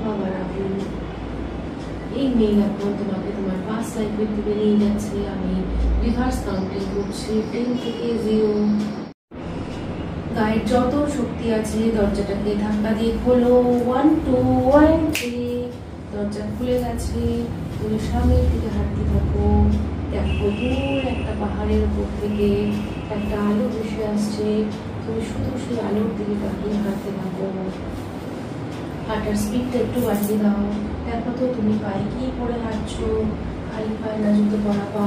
ভাব আর আগুন। এই মেইল এখন তোমাকে তোমার পাস্ট লাইফের দিকে নিয়ে যাচ্ছে। আমি রিভার্স কাউন্টিং করছি 10 থেকে 0। গায়ের যত শক্তি আছে দরজাটাকে ধাক্কা দিয়ে খোলো। 1 2 1 3। দরজা খুলে গেছে। তুমি সামনের দিকে হাঁটতে থাকো। দেখো দূর একটা পাহাড়ের উপর থেকে একটা আলো ভেসে আসছে। তুমি শুধু সেই আলোর দিকে তাকিয়ে হাঁটতে থাকো। হাঁটার স্পিডটা একটু বাড়িয়ে দাও। দেখো তো তুমি পায়ে কি পরে হাঁটছো, খালি পায়ে না জুতো পরা পা।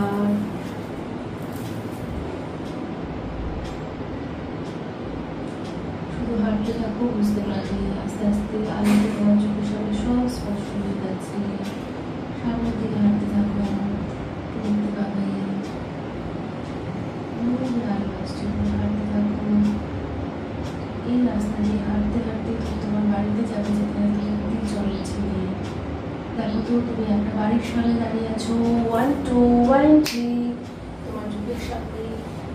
শুধু হাঁটতে থাকো, বুঝতে পারবে আস্তে আস্তে আলোতে তোমার চোখের সামনে সব স্পষ্ট হয়ে যাচ্ছে। সামনের দিকে হাঁটতে থাকো, দেখতে পাবে আলো আসছে। হাঁটতে থাকো। এই রাস্তা দিয়ে হাঁটতে হাঁটতে তুমি তোমার বাড়িতে যাবে, যেখানে তুমি প্রতি চলেছিলে। দেখো তো তুমি একটা বাড়ির সামনে দাঁড়িয়ে আছো। 1 2 1 3। তোমার চোখের সামনে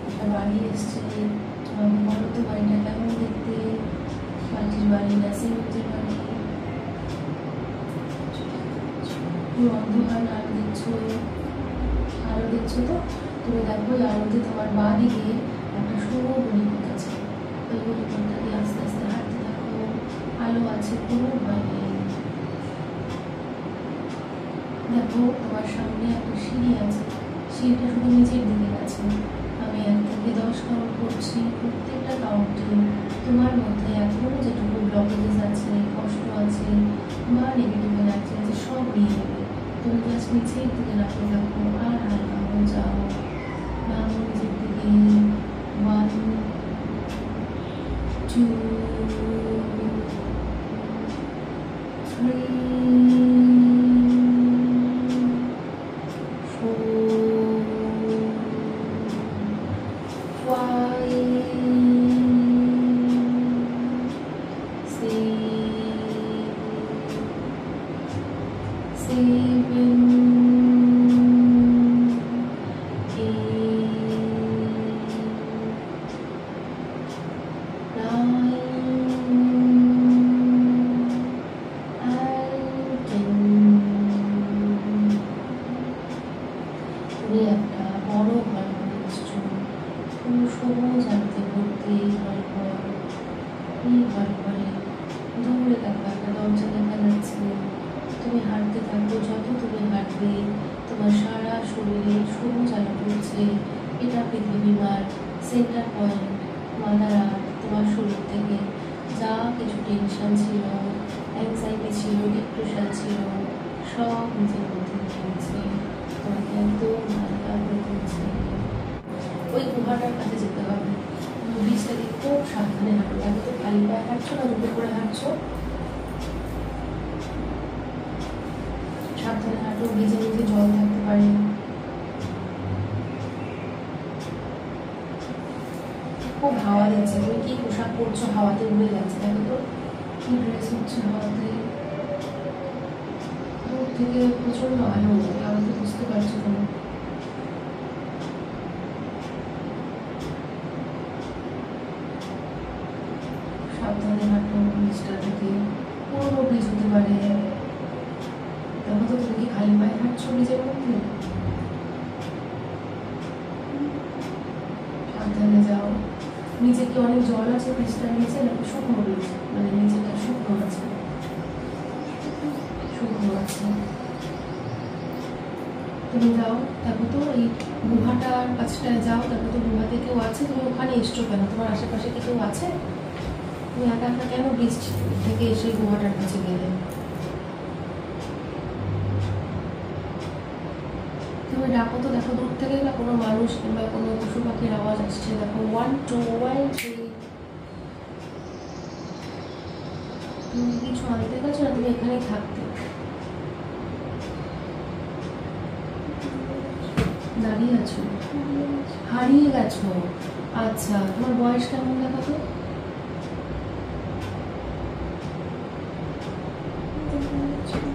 একটা বাড়ি এসছে। তোমার বলো তো বাড়িটা কেমন দেখতে? মাটির বাড়ি না সিমেন্টের বাড়ি? তুমি অন্ধকার আলো দেখছো, আলো দেখছো তো? তুমি দেখো আলোতে তোমার বাঁ দিকে একটা সরু গলিপথ আছে। ওই গলিপথটা দিয়ে আস্তে আস্তে হাঁটতে থাকো। আলো আছে, কোনো ভয় নেই। দেখো তোমার সামনে একটা সিঁড়ি আছে। সিঁড়িটা শুধু নিচের দিকে গেছে। আমি 1 থেকে 10 কাউন্ট করছি। প্রত্যেকটা কাউন্টে তোমার মধ্যে এখনো যেটুকু ব্লকেজ আছে, কষ্ট আছে বা নেগেটিভ এনার্জি আছে, সব নিয়ে নেবে। তুমি জাস্ট নিচের দিকে রাখতে থাকো আর হালকা হয়ে যাও। নামো নিচের দিকে। 1 2 3 একটা বড় ঘর করে এসছো। পুরো সবুজ আলোতে ভর্তি এই ঘর। এই ঘরে দূরে দেখো একটা দরজা দেখা যাচ্ছে। তুমি হাঁটতে থাকো। যত তুমি হাঁটবে তোমার সারা শরীরে সবুজ আলো পড়ছে। এটা পৃথিবীর সেন্টার পয়েন্ট, মাদার আর্থ। তোমার শরীর থেকে যা কিছু টেনশন ছিল, অ্যাংজাইটি ছিল, ডিপ্রেশন ছিল, সব নিজের মধ্যে ফেলছে। তোমাকে একদম হালকা করে তুলছে। ওই গুহাটার কাছে যেতে হবে। তুমি ব্রিজটা দিয়ে খুব সাবধানে হাঁটো। দেখো তো খালি পায়ে হাঁটছো না জুতো করে হাঁটছো? সাবধানে হাঁটো। ব্রিজের মধ্যে জল থাকতে পারে। খুব হাওয়া দিচ্ছে। তুমি কি পোশাক পরছো? হাওয়াতে উড়ে যাচ্ছে। দেখো তো কি ড্রেস হচ্ছে হাওয়াতে। দূর থেকে প্রচন্ড আলো, আলোতে বুঝতে পারছো তুমি। সাবধানে হাঁটো ব্রিজটা থেকে। পুরোনো ব্রিজ হতে পারে। দেখো তো তুমি কি খালি পায়ে হাঁটছো ব্রিজের মধ্যে? সাবধানে যাও। নিচে কি অনেক জল আছে ব্রিজটার নিচে, নাকি শুকনো ব্রিজ? মানে নিচেটা শুকনো আছে? শুকনো আছে। তুমি যাও। দেখো তো এই গুহাটার কাছটায় যাও। দেখো তো গুহাতে কেউ আছে? তুমি ওখানে এসছো কেন? তোমার আশেপাশে কি কেউ আছে? তুমি একা একা কেন ব্রিজ থেকে এসে গুহাটার কাছে গেলে? তুমি ডাকো তো। দেখো দূর থেকে না কোনো মানুষ কিংবা কোনো পশু পাখির আওয়াজ আসছে। দেখো 1 2 1 3। তুমি কিছু আনতে গেছো না? তুমি এখানেই থাকতে। দাঁড়িয়ে আছো? হারিয়ে গেছো? আচ্ছা, তোমার বয়স কেমন দেখো তো?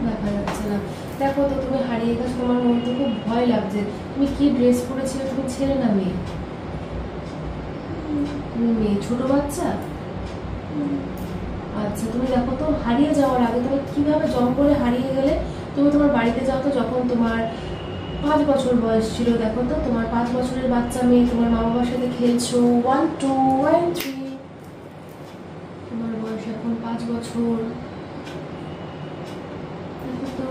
দেখা যাচ্ছে না। দেখো তো তুমি হারিয়ে গেছো। তোমার মন তো খুব ভয় লাগছে। তুমি কি ড্রেস পরেছিলে? তুমি ছেলে না মেয়ে? তুমি মেয়ে। ছোট বাচ্চা? আচ্ছা, তুমি দেখো তো হারিয়ে যাওয়ার আগে তুমি কিভাবে জঙ্গলে হারিয়ে গেলে। তুমি তোমার বাড়িতে যাও তো যখন তোমার 5 বছর বয়স ছিল। দেখো তো তোমার 5 বছরের বাচ্চা মেয়ে তোমার মা বাবার সাথে খেলছো। 1 2 1 3। তোমার বয়স এখন 5 বছর। দেখো তো,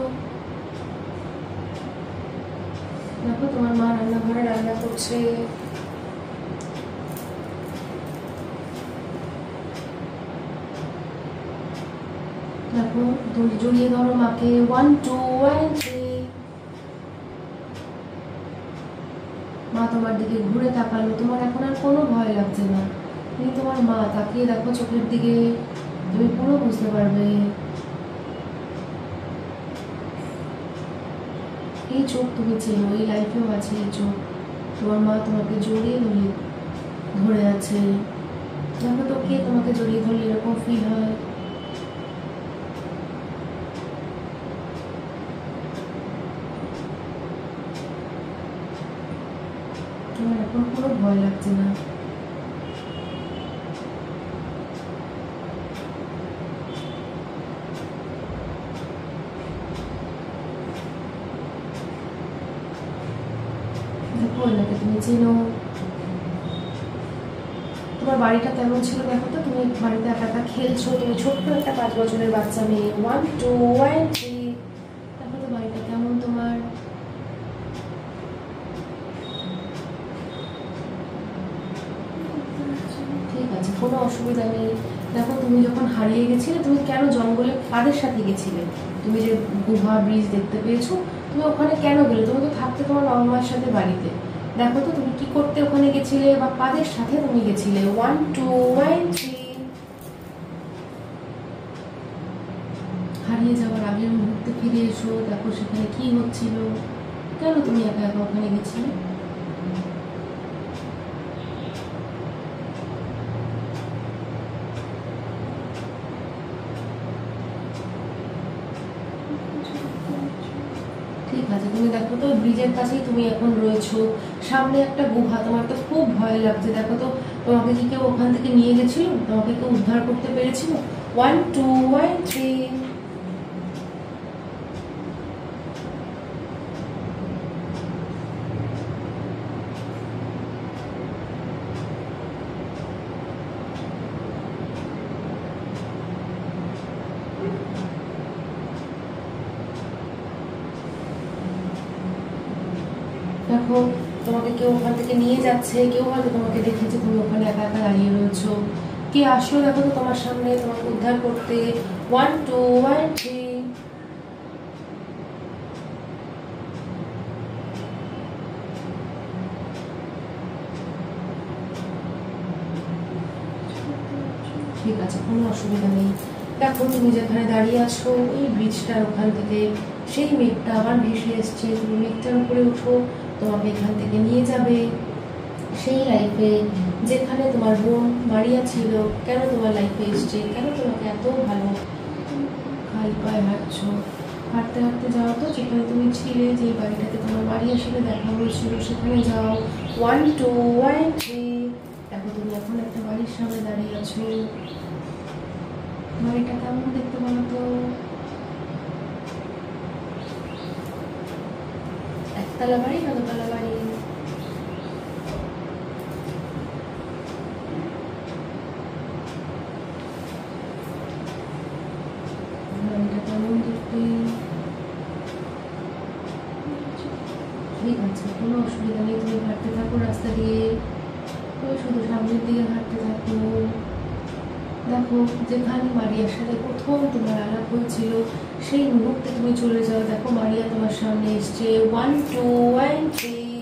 দেখো তোমার মা রান্নাঘরে রান্না করছে। দেখো তুমি জড়িয়ে ধরো মাকে। 1 2 1 3। মা তোমার দিকে ঘুরে তাকালো, তোমার এখন আর কোনো ভয় লাগছে না। তুমি তোমার মা, তাকিয়ে দেখো চোখের দিকে, তুমি পুরো বুঝতে পারবে। এই চোখ তুমি চেনো, এই লাইফেও আছে এই চোখ। তোমার মা তোমাকে জড়িয়ে ধরে আছে। দেখো তো কে তোমাকে জড়িয়ে ধরলে এরকম ফিল হয়। তোমার এখন কোনো ভয় লাগছে না। দেখো এনাকে তুমি চেনো। তোমার বাড়িটা কেমন ছিল দেখো তো। তুমি বাড়িতে একা একা খেলছো, তুমি ছোট্ট একটা 5 বছরের বাচ্চা মেয়ে। 1 2 1 3। দেখো তো বাড়িটা কেমন তোমার। ঠিক আছে, কোনো অসুবিধা নেই। দেখো তুমি যখন হারিয়ে গেছিলে, তুমি কেন জঙ্গলে কাদের সাথে গেছিলে। তুমি যে গুহা ব্রিজ দেখতে পেয়েছো, তুমি ওখানে কেন গেলে। তুমি তো থাকতে তোমার বাবা মার সাথে বাড়িতে। দেখো তো তুমি কি করতে ওখানে গেছিলে বা কাদের সাথে তুমি গেছিলে। 1 2 1 3। হারিয়ে যাওয়ার আগের মুহূর্তে ফিরে এসো, দেখো সেখানে কি হচ্ছিল, কেন তুমি একা একা ওখানে গেছিলে। ঠিক আছে, তুমি দেখো তো ব্রিজের কাছেই তুমি এখন রয়েছো। সামনে একটা গুহা, তোমার তো খুব ভয় লাগছে। দেখো তো তোমাকে কি কেউ ওখান থেকে নিয়ে গেছিল, তোমাকে কেউ উদ্ধার করতে পেরেছিল। 1 2 1 3। দেখো তোমাকে কেউ ওখান থেকে নিয়ে যাচ্ছে, কেউ হয়তো তোমাকে দেখেছে তুমি ওখানে একা একা দাঁড়িয়ে রয়েছো। কে আসলো দেখো তো তোমার সামনে তোমাকে উদ্ধার করতে। 1 2 1 3। ঠিক আছে, কোনো অসুবিধা নেই। দেখো তুমি যেখানে দাঁড়িয়ে আছো এই ব্রিজটার ওখান থেকে সেই মেঘটা আবার ভেসে এসছে। তুমি মেঘটার উপরে উঠো, তোমাকে এখান থেকে নিয়ে যাবে সেই লাইফে যেখানে তোমার বোন মারিয়া ছিল। কেন তোমার লাইফে এসছে, কেন তোমাকে এত ভালো। খালি পায়ে হাঁটছো, হাঁটতে হাঁটতে যাও তো যেখানে তুমি ছিলে, যে বাড়িটাতে তোমার মারিয়ার সাথে দেখা হয়েছিল সেখানে যাও। 1 2 1 3। দেখো তুমি এখন একটা বাড়ির সামনে দাঁড়িয়ে আছো। বাড়িটা কেমন দেখতে বলো তো। একতলা বাড়ি না দোতলা বাড়ি। বাড়িটা কেমন দেখতে। ঠিক আছে, কোনো অসুবিধা নেই। তুমি হাঁটতে থাকো রাস্তা দিয়ে, তুমি শুধু সামনের দিকে হাঁটতে থাকো। দেখো যেখানে মারিয়ার সাথে প্রথম তোমার আলাপ হয়েছিল সেই মুহূর্তে তুমি চলে যাও। দেখো মারিয়া তোমার সামনে এসছে। 1 2 1 3।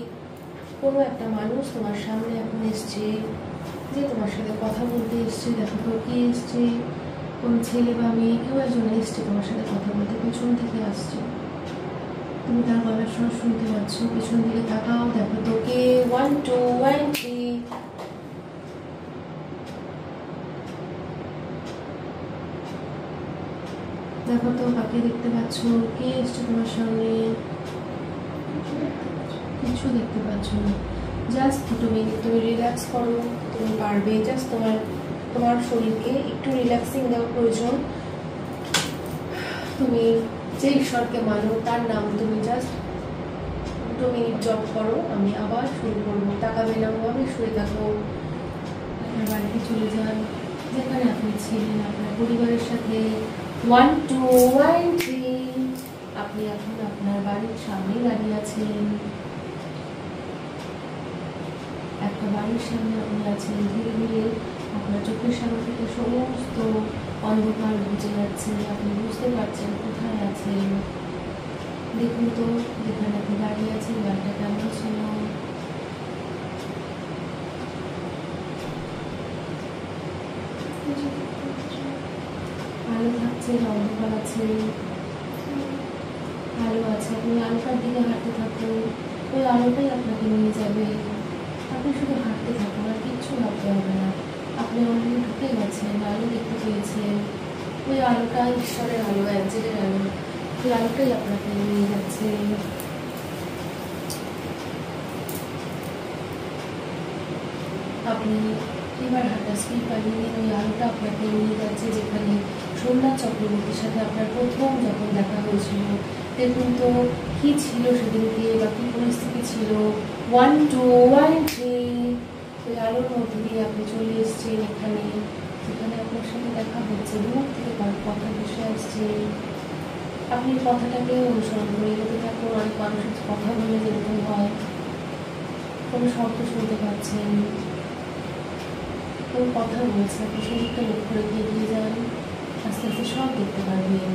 কোনো একটা মানুষ তোমার সামনে এখন এসছে, যে তোমার সাথে কথা বলতে এসছে। দেখো তো কে এসছে, কোন ছেলে বা মেয়ে, কেউ একজন এসছে তোমার সাথে কথা বলতে, পেছন থেকে আসছে। তুমি তার গলার স্বর শুনতে পাচ্ছ, পেছন দিকে তাকাও, দেখো তো কে। 1 2 1 3। দেখো তো কাকে দেখতে পাচ্ছ, কে এসছে তোমার সামনে। কিছু দেখতে পাচ্ছ না। জাস্ট তুমি রিল্যাক্স করো, তুমি পারবে। জাস্ট তোমার তোমার শরীরকে একটু রিল্যাক্সিং দেওয়া প্রয়োজন। তুমি যে ঈশ্বরকে মানো তার নাম তুমি জাস্ট 2 মিনিট জপ করো। আমি আবার শুরু করবো। তাকাবে না, ভাবে শুয়ে থাকো। আপনার বাড়িতে চলে যান, যেখানে আপনি ছিলেন আপনার পরিবারের সাথে। 1 2 1 3। আপনি এখন আপনার বাড়ির সামনে দাঁড়িয়ে আছেন। একটা বাড়ির সামনে আপনি আছেন। ধীরে ধীরে আপনার চোখের সামনে থেকে সমস্ত অন্ধকার বুঝে যাচ্ছে। আপনি বুঝতে পারছেন কোথায় আছেন। দেখুন তো যেখানে আপনি দাঁড়িয়ে আছেন বাড়িটা কেমন ছিল। আলো থাকছে, অন্ধকার আছে, আলো আছে। আপনি আলোটার দিকে হাঁটতে থাকুন, ওই আলোটাই আপনাকে নিয়ে যাবে। আপনি শুধু হাঁটতে থাকুন, আর কিচ্ছু ভাবতে হবে না। আপনি অলরেডি ঢুকে গেছেন, আলো দেখতে পেয়েছেন। ওই আলোটা ঈশ্বরের আলো, অ্যাঞ্জেলের আলো। ওই আলোটাই আপনাকে নিয়ে যাচ্ছে। আপনি এবার হাঁটা স্পিড বাড়িয়ে দিন। ওই আলোটা আপনাকে নিয়ে যাচ্ছে যেখানে সোমনাথ চক্রবর্তীর সাথে আপনার প্রথম যখন দেখা হয়েছিল। দেখুন তো কি ছিল সেদিনকে, বা কি পরিস্থিতি ছিল। 1 2 1 3। ওই আলোর মধ্যে দিয়ে আপনি চলে এসছেন এখানে, যেখানে আপনার সাথে দেখা হচ্ছে। দূর থেকে তার কথা ভেসে আসছে। আপনি কথাটাকে অনুসরণ করে এগোতে থাকুন। অনেক মানুষের কথা বলে যেরকম হয়, কোনো শব্দ শুনতে পাচ্ছেন, কোনো কথা বলছে। আপনি সেদিকটা লক্ষ্য রেখে এগিয়ে যান। আস্তে আস্তে সব দেখতে পারবেন।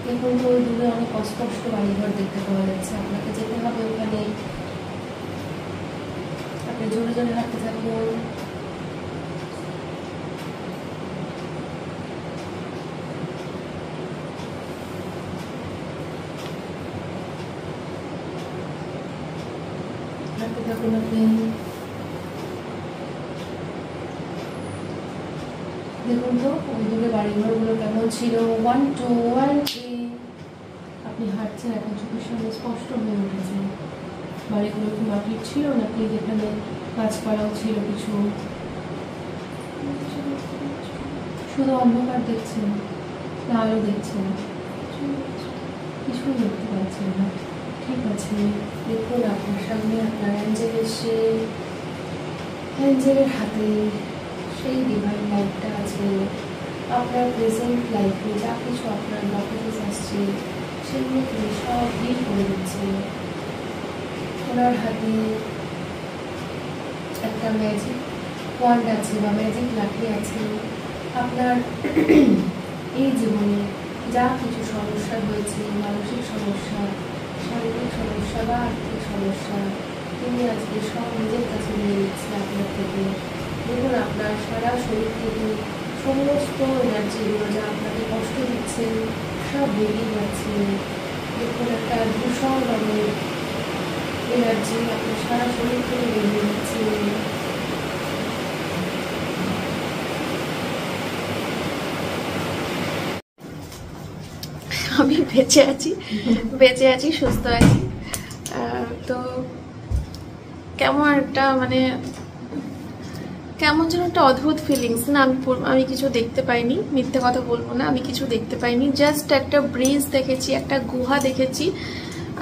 দেখুন তো ওই দূরে অনেক অস্পষ্ট বাড়িঘর দেখতে পাওয়া যাচ্ছে। আপনাকে যেতে হবে ওখানে। আপনি জোরে জোরে হাঁটতে থাকুন। হাঁটতে থাকুন আপনি। দেখুন তো ওই দূরে বাড়িঘরগুলো কেমন ছিল। 1 2 1 3। আপনি হাঁটছেন, এখন চোখের সামনে স্পষ্ট হয়ে উঠেছে। বাড়িগুলো কি মাটির ছিল নাকি যেখানে গাছপালাও ছিল কিছু? শুধু অন্ধকার দেখছেন না আলো দেখছেন? কিছুই দেখতে পাচ্ছেন না। ঠিক আছে, দেখুন আপনার সামনে আপনার অ্যাঞ্জেল এসে, অ্যাঞ্জেলের হাতে সেই ডিভাইন লাইফটা আছে। আপনার প্রেজেন্ট লাইফে যা কিছু আপনার ব্লকেজ আসছে সেগুলো তিনি সব ডিল করে দিচ্ছে। ওনার হাতে একটা ম্যাজিক ওয়ান্ড আছে বা ম্যাজিক লাঠি আছে। আপনার এই জীবনে যা কিছু সমস্যা হয়েছে, মানসিক সমস্যা, শারীরিক সমস্যা বা আর্থিক সমস্যা, তিনি আজকে সব নিজের কাছে নিয়ে নিচ্ছে আপনার থেকে। দেখুন আপনার সারা শরীর থেকে সমস্ত এনার্জিগুলো যা আপনাকে কষ্ট দিচ্ছে সব বেরিয়ে যাচ্ছে। দেখুন একটা ধূসর রঙের এনার্জি আপনার সারা শরীর থেকে বেরিয়ে যাচ্ছে। আমি বেঁচে আছি, সুস্থ আছি। তো কেমন একটা মানে কেমন যেন একটা অদ্ভুত ফিলিংস না। আমি কিছু দেখতে পাইনি, মিথ্যে কথা বলবো না, আমি কিছু দেখতে পাইনি। জাস্ট একটা ব্রিজ দেখেছি, একটা গুহা দেখেছি।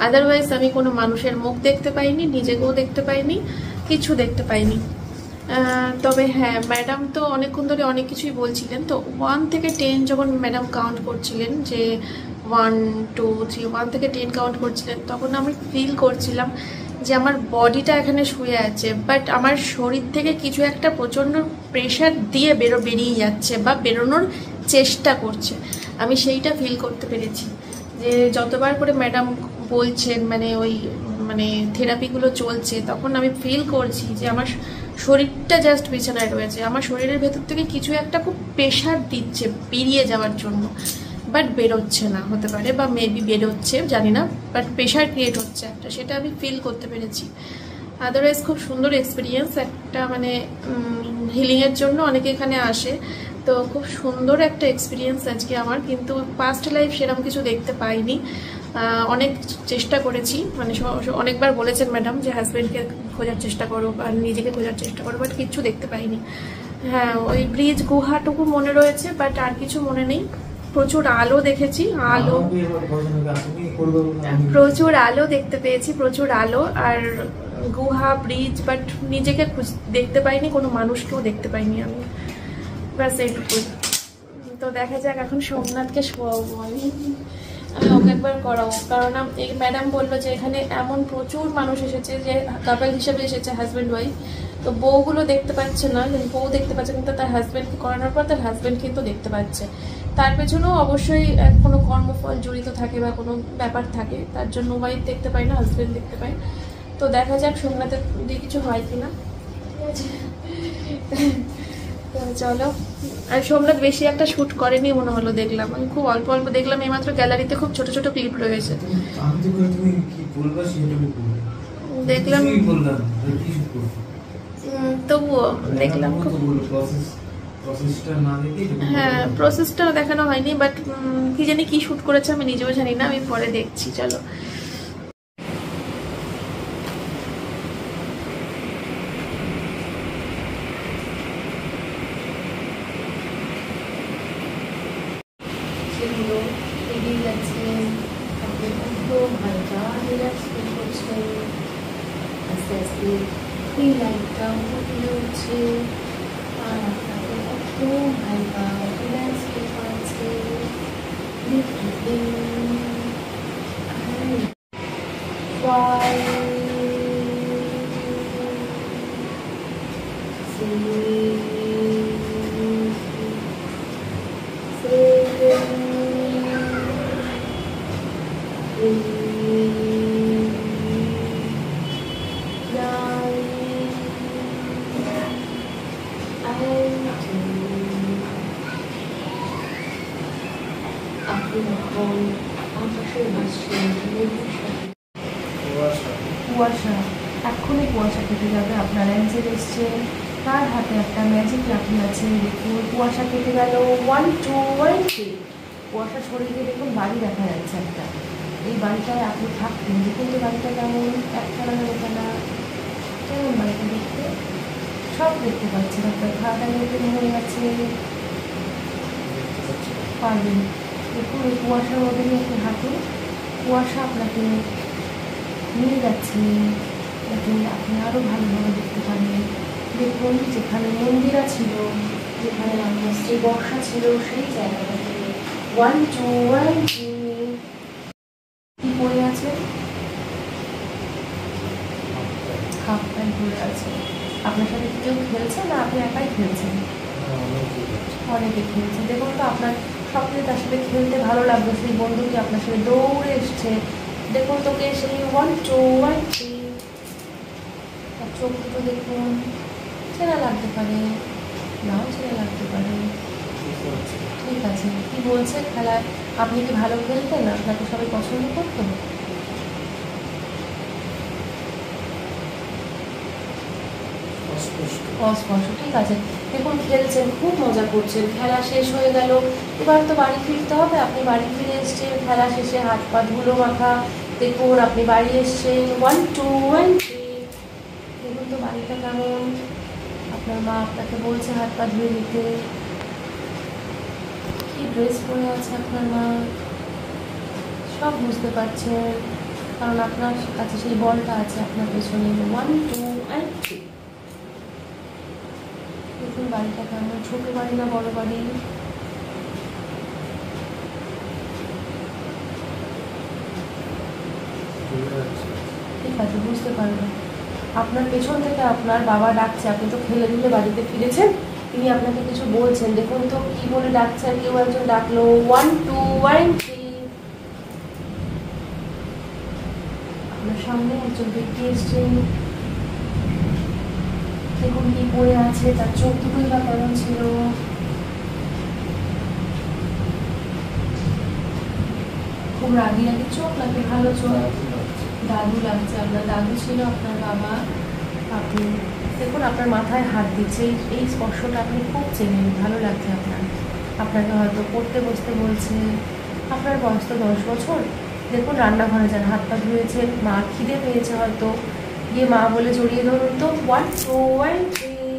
আদারওয়াইজ আমি কোনো মানুষের মুখ দেখতে পাইনি, নিজেকেও দেখতে পাইনি, কিছু দেখতে পাইনি। তবে হ্যাঁ, ম্যাডাম তো অনেকক্ষণ ধরে অনেক কিছুই বলছিলেন। তো 1 থেকে 10 যখন ম্যাডাম কাউন্ট করছিলেন, যে 1 2 3 1 থেকে 10 কাউন্ট করছিলেন, তখন আমি ফিল করছিলাম যে আমার বডিটা এখানে শুয়ে আছে, বাট আমার শরীর থেকে কিছু একটা প্রচণ্ড প্রেশার দিয়ে বেরিয়ে যাচ্ছে বা বেরোনোর চেষ্টা করছে। আমি সেইটা ফিল করতে পেরেছি। যে যতবার করে ম্যাডাম বলছেন, মানে থেরাপিগুলো চলছে, তখন আমি ফিল করছি যে আমার শরীরটা জাস্ট বিছানায় রয়েছে। আমার শরীরের ভেতর থেকে কিছু একটা খুব প্রেশার দিচ্ছে বেরিয়ে যাওয়ার জন্য, বাট বেরোচ্ছে না। হতে পারে বা মেবি বেরোচ্ছে, জানি না, বাট প্রেশার ক্রিয়েট হচ্ছে একটা, সেটা আমি ফিল করতে পেরেছি। আদারওয়াইজ খুব সুন্দর এক্সপিরিয়েন্স একটা, মানে হিলিংয়ের জন্য অনেকে এখানে আসে, তো খুব সুন্দর একটা এক্সপিরিয়েন্স আজকে আমার। কিন্তু পাস্ট লাইফ সেরকম কিছু দেখতে পাইনি। অনেক চেষ্টা করেছি, মানে অনেকবার বলেছেন ম্যাডাম যে হাজব্যান্ডকে খোঁজার চেষ্টা করো আর নিজেকে খোঁজার চেষ্টা করো, বাট কিচ্ছু দেখতে পাইনি। হ্যাঁ, ওই ব্রিজ গুহাটুকু মনে রয়েছে, বাট আর কিছু মনে নেই। প্রচুর আলো দেখেছি, প্রচুর আলো দেখতে পেয়েছি, প্রচুর আলো আর গুহা, ব্রিজ, বাট নিজেকে দেখতে পাইনি, কোনো মানুষকেও দেখতে পাইনি আমি, ব্যাস এইটুকুই। তো দেখা যাক, এখন সোমনাথকে শোয়াবো আমি ওকে একবার করাবো, কারণ এই ম্যাডাম বললো যে এখানে এমন প্রচুর মানুষ এসেছে যে কাপল হিসেবে এসেছে, হাজব্যান্ড ওয়াইফ, তো বউগুলো দেখতে পাচ্ছে না, কিন্তু বউ দেখতে পাচ্ছে, কিন্তু তার হাজব্যান্ডকে করানোর পর তার হাজব্যান্ড কিন্তু দেখতে পাচ্ছে। তার পেছনেও অবশ্যই কোনো কর্মফল জড়িত থাকে বা কোনো ব্যাপার থাকে, তার জন্য ওয়াইফ দেখতে পায় না, হাজব্যান্ড দেখতে পায়। তো দেখা যাক সোমনাথের দিয়ে কিছু হয় কিনা, ঠিক আছে? চলো। আর সোমনাথ বেশি একটা শুট করেনি মনে হলো, দেখলাম আমি খুব অল্প অল্প দেখলাম, এইমাত্র গ্যালারিতে খুব ছোট ছোট ক্লিপ রয়েছে, দেখলাম। তবুও দেখলাম হ্যাঁ, প্রসেসটা দেখানো হয়নি, বাট কি জানি কি শুট করেছে আমি নিজেও জানি না, আমি পরে দেখছি। চলো। আস্তে আস্তে এই লাইটটাও ফুটে উঠছে, আর আপনাকে একদম হালকা রিল্যাক্স ফিল করাচ্ছে। কুয়াশা, এক্ষুনি কুয়াশা কেটে যাবে। আপনার অ্যাঞ্জেল এসছে, তার হাতে একটা ম্যাজিক লাঠি আছে, দেখুন কুয়াশা কেটে গেল। 1 2 1 3। কুয়াশা সরে গিয়ে দেখুন বাড়ি দেখা যাচ্ছে একটা। এই বাড়িটায় আপনি থাকতেন, দেখুন তো বাড়িটা কেমন, একখানা দুখানা, কেমন বাড়িটা দেখতে, সব দেখতে পাচ্ছেন। আপনার খাওয়া দাওয়া হয়ে গেছে, পারবেন। দেখুন এই কুয়াশার মধ্যে একটু হাঁটুন, কুয়াশা আপনাকে নিয়ে যাচ্ছে, যাতে আপনি আরও ভালোভাবে দেখতে পারেন। দেখুন যেখানে মন্দিরা ছিল, যেখানে আপনার স্ত্রী বর্ষা ছিল, সেই জায়গাটা থেকে 1 2 1 3। কি পড়ে আছে? হাফ প্যান্ট পরে আছে। আপনার সাথে কেউ খেলছে না আপনি একাই খেলছেন? অনেকে খেলছে। দেখুন তো আপনার সবথেকে তার সাথে খেলতে ভালো লাগবে, সেই বন্ধুটি আপনার সাথে দৌড়ে এসছে। দেখুন তোকে সেই 1 2 1 3। তার চোখ দুটো দেখুন, চেনা লাগতে পারে, নাও চেনা লাগতে পারে। ঠিক আছে, কি বলছে খেলায়? আপনি কি ভালো খেলতেন? আপনাকে সবাই পছন্দ করতো? অস্পষ্ট, ঠিক আছে। দেখুন খেলছেন, খুব মজা করছেন, খেলা শেষ হয়ে গেল, এবার তো বাড়ি ফিরতে হবে। আপনি বাড়ি ফিরে এসছেন, খেলা শেষে হাত পা ধুলো মাখা। দেখুন আপনি বাড়ি এসছেন, 1 2 1 3। দেখুন তো বাড়িটা কেমন। আপনার মা আপনাকে বলছে হাত পা ধুয়ে দিতে। কি ড্রেস পরে আছে আপনার মা, সব বুঝতে পারছেন, কারণ আপনার কাছে সেই বলটা আছে আপনার পেছনে। 1 2 1 3। দেখুন বাড়িটা কেমন, ছোট বাড়ি না বড় বাড়ি? ঠিক আছে, বুঝতে পারবেন। আপনার পেছন থেকে আপনার বাবা ডাকছে, আপনি তো খেলে ধুলে বাড়িতে ফিরেছেন, তিনি আপনাকে কিছু বলছেন। দেখুন তো কি বলে ডাকছে, কেউ একজন ডাকলো 1 2 1 3। আপনার সামনে একজন ব্যক্তি এসছেন। দেখুন কি পড়ে আছে, তার চোখ দুটোই বা কেমন ছিল। খুব রাগি রাগি চোখ নাকি ভালো চোখ? দাদু লাগছে, আপনার দাদু ছিল আপনার বাবা। আপনি দেখুন আপনার মাথায় হাত দিচ্ছে, এই স্পর্শটা আপনি খুব চেনেন, ভালো লাগছে আপনার। আপনাকে হয়তো পড়তে বসতে বলছে। আপনার বয়স তো 10 বছর, দেখুন রান্নাঘরে যান, হাত পা ধুয়েছে, মা খিদে পেয়েছে হয়তো, গিয়ে মা বলে জড়িয়ে ধরুন তো। 1 2 1 3।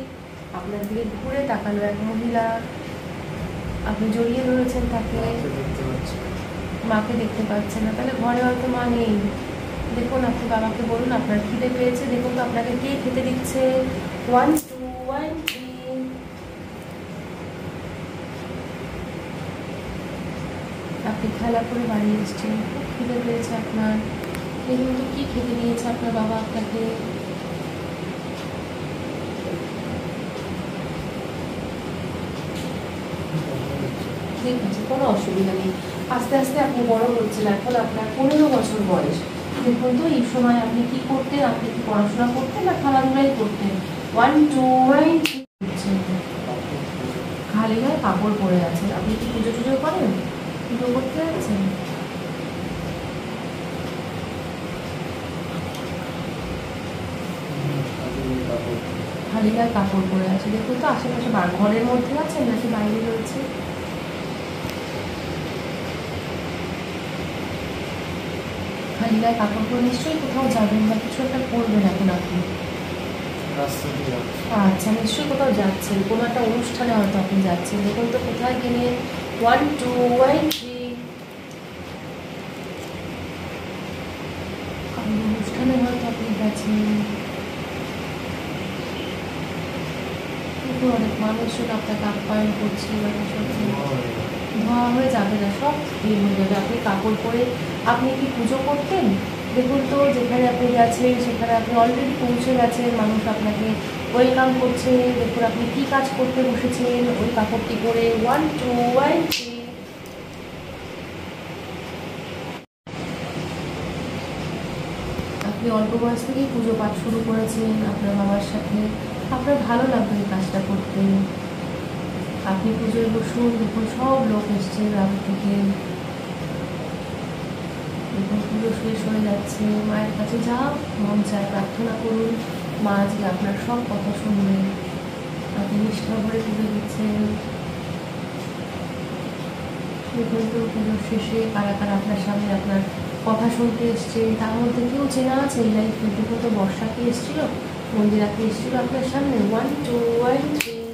আপনার দিকে ঘুরে তাকালো এক মহিলা, আপনি জড়িয়ে ধরেছেন তাকে, মাকে দেখতে পাচ্ছেন না, তাহলে ঘরে হয়তো মা নেই। দেখুন আপনি বাবাকে বলুন আপনার খিদে পেয়েছে, দেখুন তো আপনাকে কে খেতে দিচ্ছে। 1 2 1 3। আপনি খেলা করে বাড়ি এসছেন, খুব খিদে পেয়েছে আপনার, দেখুন তো কি খেতে দিয়েছে আপনার বাবা আপনাকে। ঠিক আছে, কোনো অসুবিধা নেই, আস্তে আস্তে আপনি বড় হচ্ছেন, এখন আপনার 15 বছর বয়স। দেখুন তো এই সময় আপনি কি করতেন, আপনি কি পড়াশোনা করতেন না খেলাধুলাই করতেন। 1 2 1 3। খালি গায়ে কাপড় পরে আছেন, আপনি কি পুজো টুজো করেন, পুজো করতে যাচ্ছেন। খালি গায়ে কাপড় পরে আছে, দেখুন তো আশেপাশে ঘরের মধ্যে আছেন নাকি বাইরে রয়েছে। খালি গায়ে কাপড় পরে নিশ্চয়ই কোথাও যাবেন বা কিছু একটা করবেন এখন আপনি। আচ্ছা, নিশ্চয়ই কোথাও যাচ্ছেন, কোনো একটা অনুষ্ঠানে হয়তো আপনি যাচ্ছেন, দেখুন তো কোথায় গেলেন। 1 2 1 3। অনুষ্ঠানে হয়তো আপনি গেছেন, কিন্তু অনেক মানুষজন আপনাকে আপ্যায়ন করছে, ধোয়া হয়ে যাবে না, সব ইয়ে হয়ে যাবে। আপনি কাপড় পরে আপনি কি পুজো করতেন, দেখুন তো যেখানে আপনি গেছেন সেখানে আপনি অলরেডি পৌঁছে গেছেন, মানুষ আপনাকে ওয়েলকাম করছে, দেখুন আপনি কি কাজ করতে বসেছেন ওই কাপড়টি পরে। 1 2 1 3। আপনি অল্প বয়স থেকেই পুজো পাঠ শুরু করেছেন আপনার বাবার সাথে, আপনার ভালো লাগবে এই কাজটা করতে। আপনি পুজোয় বসুন, দেখুন সব লোক এসছে গ্রাম থেকে, দেখুন পুজো শেষ হয়ে যাচ্ছে, মায়ের কাছে যা মন চায় প্রার্থনা করুন, মা আজকে আপনার সব কথা শুনবেন। আপনি নিষ্ঠা ভরে পুজো দিচ্ছেন, দেখুন তো পুজোর শেষে কারা কারা আপনার সামনে আপনার কথা শুনতে এসছে, তার মধ্যে কেউ চেনা আছে এই লাইফে। দেখুন তো বর্ষাকে এসেছিল, মন্দিরাকে এসেছিল আপনার সামনে। 1 2 1 3।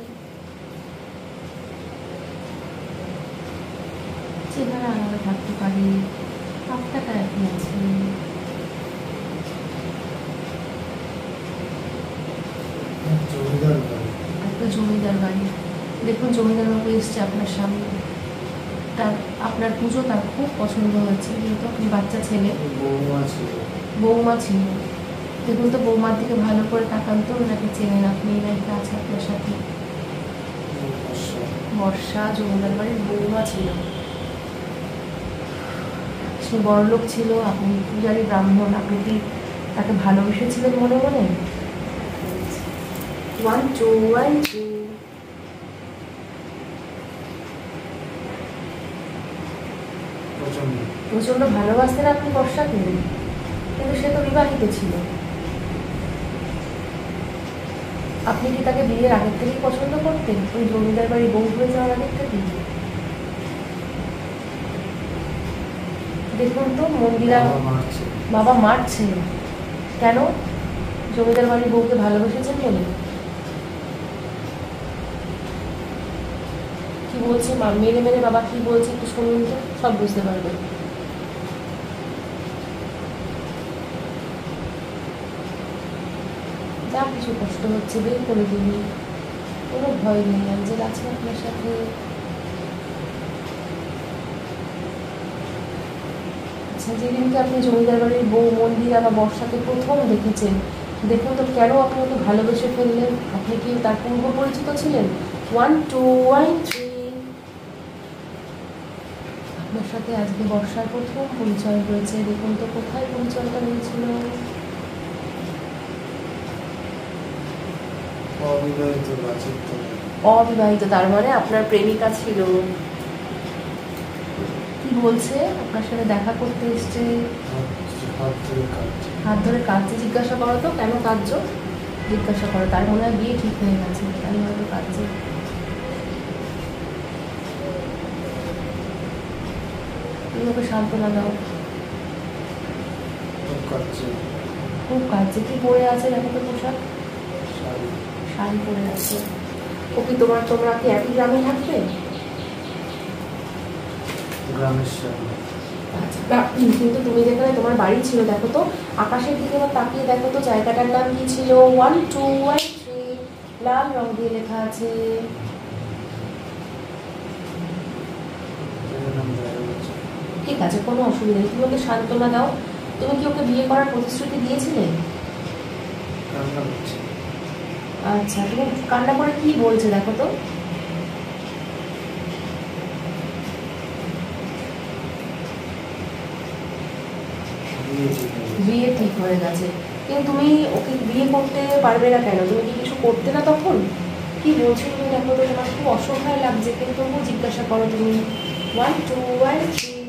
চেহারা আলাদা থাকতে পারে, আপনাটা একই আছে। একটা জমিদার বাড়ি, দেখুন জমিদার বাবু এসছে আপনার সামনে, তার আপনার পুজো তার খুব পছন্দ হয়েছে, যেহেতু আপনি বাচ্চা ছেলে। বৌমা ছিল, দেখুন তো বৌমার দিকে ভালো করে তাকান তো, ওনাকে চেনেন আপনি, একটা আছে আপনার সাথে। বর্ষা জমিদার বাড়ির বৌমা ছিল, সে বড়লোক ছিল, আপনি পূজারী ব্রাহ্মণ, আপনি কি তাকে ভালোবেসেছিলেন মনে মনে। 1 2 1 2। প্রচন্ড ভালোবাসতেন আপনি বর্ষাকে, কিন্তু সে তো বিবাহিত ছিল। আপনি কি তাকে বিয়ের আগের থেকেই পছন্দ করতেন, ওই জমিদার বাড়ি বউ হয়ে যাওয়ার আগের থেকেই। দেখুন তো মন্দিরা বাবা মারছে কেন, জমিদার বাড়ির বউকে ভালোবেসেছেন বলে। কি বলছে মা, মেরে মেরে বাবা কি বলছে একটু শুনুন তো, সব বুঝতে পারবেন। যা কিছু কষ্ট হচ্ছে বের করে দিন, কোনো ভয় নেই, অ্যাঞ্জেল আছে আপনার সাথে। আচ্ছা, যেদিনকে আপনি জমিদার বাড়ির বউ মন্দিরা বা বর্ষাকে প্রথম দেখেছেন, দেখুন তো কেন আপনি ওকে ভালোবেসে ফেললেন, আপনি কি তার পূর্ব পরিচিত ছিলেন। 1 2 1 3। আপনার সাথে আজকে বর্ষার প্রথম পরিচয় হয়েছে, দেখুন তো কোথায় পরিচয়টা হয়েছিল। অবিবাহিত, তার মানে আপনার প্রেমিকা ছিল। কি বলছে, আপনার সাথে দেখা করতে এসছে, হাত ধরে কাঁদছে। জিজ্ঞাসা করো তো কেন কাঁদছো, জিজ্ঞাসা করো, তার মনে হয় বিয়ে ঠিক হয়ে গেছে, তাই হয়তো কাঁদছে। তুমি ওকে সান্ত্বনা দাও, খুব কাছে। কি পরে আছে দেখো তো পোশাক? শাড়ি পরে আছে। ও কি তোমরা কি একই গ্রামে থাকবে? আচ্ছা, কিন্তু তুমি যেখানে তোমার বাড়ি ছিল দেখো তো আকাশের দিকে এবার তাকিয়ে দেখো তো জায়গাটার নাম কি ছিল? 1 2 1 3 লাল রং দিয়ে লেখা আছে। ঠিক আছে, কোনো অসুবিধা নেই। তুমি ওকে সান্ত্বনা দাও। তুমি কি ওকে বিয়ে করার প্রতিশ্রুতি দিয়েছিলে? আচ্ছা, তুমি কান্না করে কি বলছে দেখো তো? বিয়ে ঠিক হয়ে গেছে, কিন্তু তুমি ওকে বিয়ে করতে পারবে না কেন? তুমি কি কিছু করতে না তখন? কি বলছো তুমি দেখো তো? তোমার খুব অসহায় লাগছে, কিন্তু তবুও জিজ্ঞাসা করো তুমি। 1 2 1 3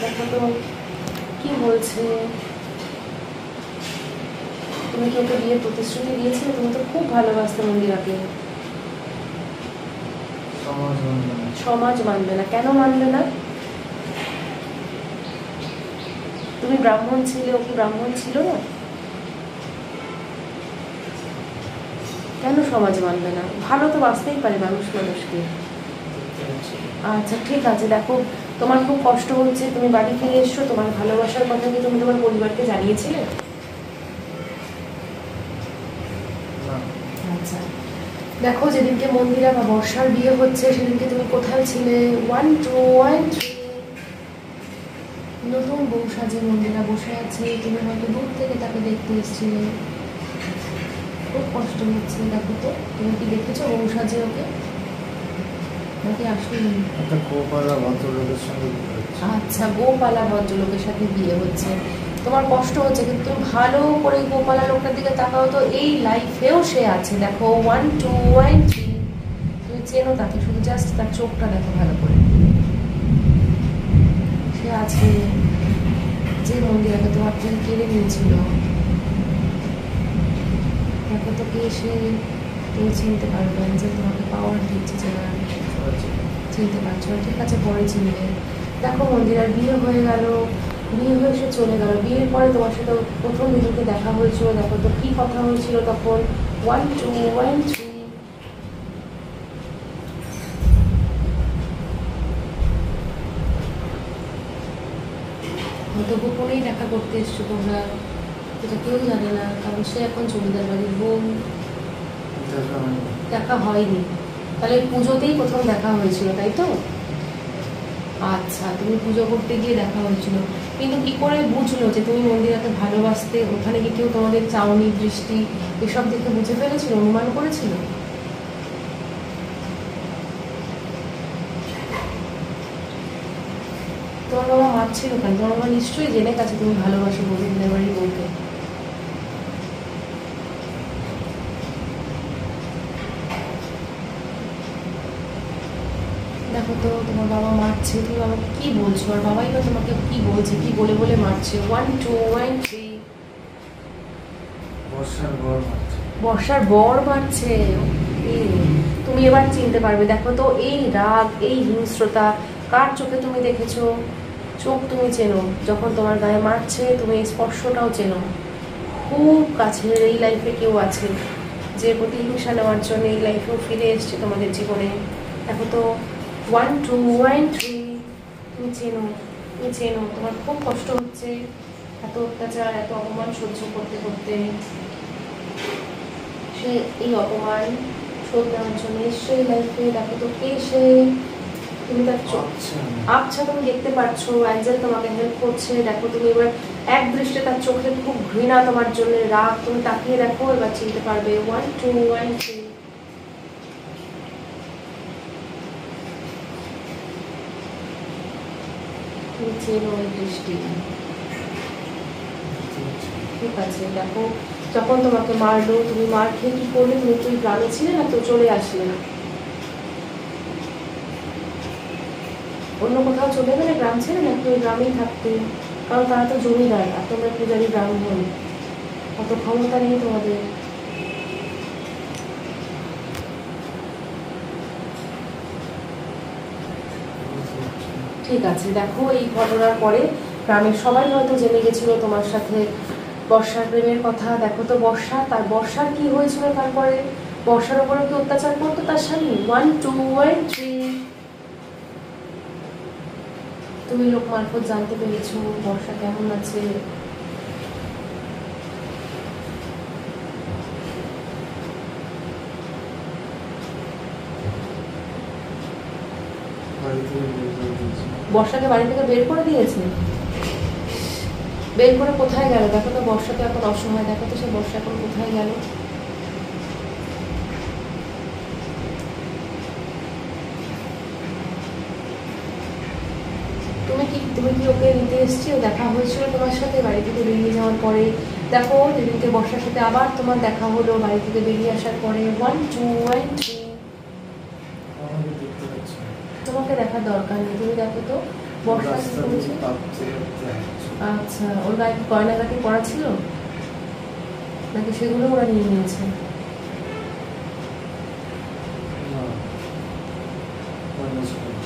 দেখো তো কি বলছে। তুমি কি ওকে বিয়ের প্রতিশ্রুতি দিয়েছিলে? তুমি তো খুব ভালোবাসতে মন্দিরাকে। সমাজ মানবে না? কেন মানবে না? তুমি ব্রাহ্মণ ছিলে, ও কি ব্রাহ্মণ ছিল না? কেন সমাজ মানবে না? ভালো তো বাঁচতেই পারে মানুষ মানুষকে। আচ্ছা ঠিক আছে, দেখো তোমার খুব কষ্ট হচ্ছে, তুমি বাড়ি ফিরে এসছো, তোমার ভালোবাসার কথা কি তুমি তোমার পরিবারকে জানিয়েছিলে? আচ্ছা দেখো, যেদিনকে মন্দিরা বা বর্ষার বিয়ে হচ্ছে সেদিনকে তুমি কোথায় ছিলে? 1 2 1 3 নতুন বউ সাজে মন্দিরা বসে আছে। তুমি হয়তো দূর থেকে তাকে দেখতে এসেছিলে। খুব কষ্ট হচ্ছে দেখো তো। তুমি কি দেখেছো বউ সাজে ওকে নাকি আসলে? আচ্ছা, গোপালা ভদ্রলোকের সাথে বিয়ে হচ্ছে, তোমার কষ্ট হচ্ছে, কিন্তু তুমি ভালো করে গোপালা লোকটার দিকে তাকাও তো, এই লাইফেও সে আছে দেখো। 1 2 1 3 তুমি চেনো তাকে, শুধু জাস্ট তার চোখটা দেখো ভালো করে। সে আছে, যে মন্দিরাকে তোমার থেকে কেড়ে নিয়েছিল। দেখো তো কে সে? তুমি চিনতে পারবেন যে তোমাকে পাওয়ার দিচ্ছে চেনার? চিনতে পারছো না? ঠিক আছে, পরে চিনবে। দেখো মন্দিরার বিয়ে হয়ে গেল, বিয়ে হয়ে সে চলে গেল। বিয়ের পরে তোমার সাথে প্রথম দিদিকে দেখা হয়েছিল, দেখো তো কি কথা হয়েছিল তখন? 1 2 1 3 হয়তো গোপনেই দেখা করতে এসছো তোমরা, এটা কেউ জানে না, কারণ সে এখন জমিদার বাড়ির বউ। দেখা হয়নি? তাহলে পুজোতেই প্রথম দেখা হয়েছিল তাই তো? আচ্ছা, তুমি পুজো করতে গিয়ে দেখা হয়েছিল, কিন্তু কি করে বুঝলো যে তুমি মন্দিরাকে ভালোবাসতে? ওখানে কি কেউ তোমাদের চাউনি দৃষ্টি এসব দেখে বুঝে ফেলেছিল, অনুমান করেছিল? তোমার বাবা মারছিল কেন? তোমার বাবা নিশ্চয়ই জেনে গেছে তুমি ভালোবাসো জমিদার বাড়ির বউকে। দেখো তো তোমার বাবা মারছে, তুমি বাবাকে কি বলছো? আর বাবাই বা তোমাকে কি বলছে, কি বলে বলে মারছে? 1 2 1 3 বর্ষার বর মারছে। তুমি এবার চিনতে পারবে। দেখো তো এই রাগ, এই হিংস্রতা কার চোখে তুমি দেখেছো? চোখ তুমি চেনো, যখন তোমার গায়ে মারছে তুমি এই স্পর্শটাও চেনো। খুব কাছের এই লাইফে কেউ আছে যে প্রতিহিংসা নেওয়ার জন্য এই লাইফেও ফিরে এসছে তোমাদের জীবনে। দেখো তো 1 2 1 3 তুমি চেনো, তুমি চেনো। তোমার খুব কষ্ট হচ্ছে এত অত্যাচার, এত অপমান সহ্য করতে করতে। সে এই অপমান শোধ নেওয়ার জন্য এসছে এই লাইফে। দেখো তো কে সে? তুমি তার চোখ, আচ্ছা তুমি দেখতে পাচ্ছ, অ্যাঞ্জেল তোমাকে হেল্প করছে। দেখো তুমি এবার এক দৃষ্টে তার চোখে খুব ঘৃণা তোমার জন্য, রাগ, তুমি তাকিয়ে দেখো, এবার চিনতে পারবে। 1 2 1 3 তুমি চেনো ওই দৃষ্টি। ঠিক আছে, দেখো যখন তোমাকে মারলো তুমি মার খেয়ে কি করলে? তুমি তুই গ্রামে ছিলে না তো চলে আসলে না? অন্য কোথাও চলে গেলে গ্রাম ছেড়ে, নাকি ওই গ্রামেই থাকতে? কারণ তারা তো জমিদার আর তোমরা পূজারী ব্রাহ্মণ, অত ক্ষমতা নেই তোমাদের। ঠিক আছে, দেখো এই ঘটনার পরে গ্রামের সবাই হয়তো জেনে গেছিল তোমার সাথে বর্ষার প্রেমের কথা। দেখো তো বর্ষার কি হয়েছিল তারপরে? বর্ষার উপরে কি অত্যাচার করতো তার স্বামী? 1 2 1 3। তুমি লোক মারফত জানতে পেরেছো বর্ষা কেমন আছে। বর্ষাকে বাড়ি থেকে বের করে দিয়েছে। বের করে কোথায় গেল? দেখো তো বর্ষা তো এখন অসহায়। দেখো তো সে বর্ষা এখন কোথায় গেল। তুমি কি ওকে নিতে এসেছো? দেখা হয়েছিল তোমার সাথে বাড়ি থেকে বেরিয়ে যাওয়ার পরে? দেখো যেদিনকে বর্ষার সাথে আবার তোমার দেখা হলো বাড়ি থেকে বেরিয়ে আসার পরে। 1 2 1 3। তোমাকে দেখার দরকার নেই, তুমি দেখো তো বর্ষা কি করেছে। আচ্ছা, ওর গায়ে কি গয়নাগাটি পড়া ছিল নাকি সেগুলো ওরা নিয়ে নিয়েছে?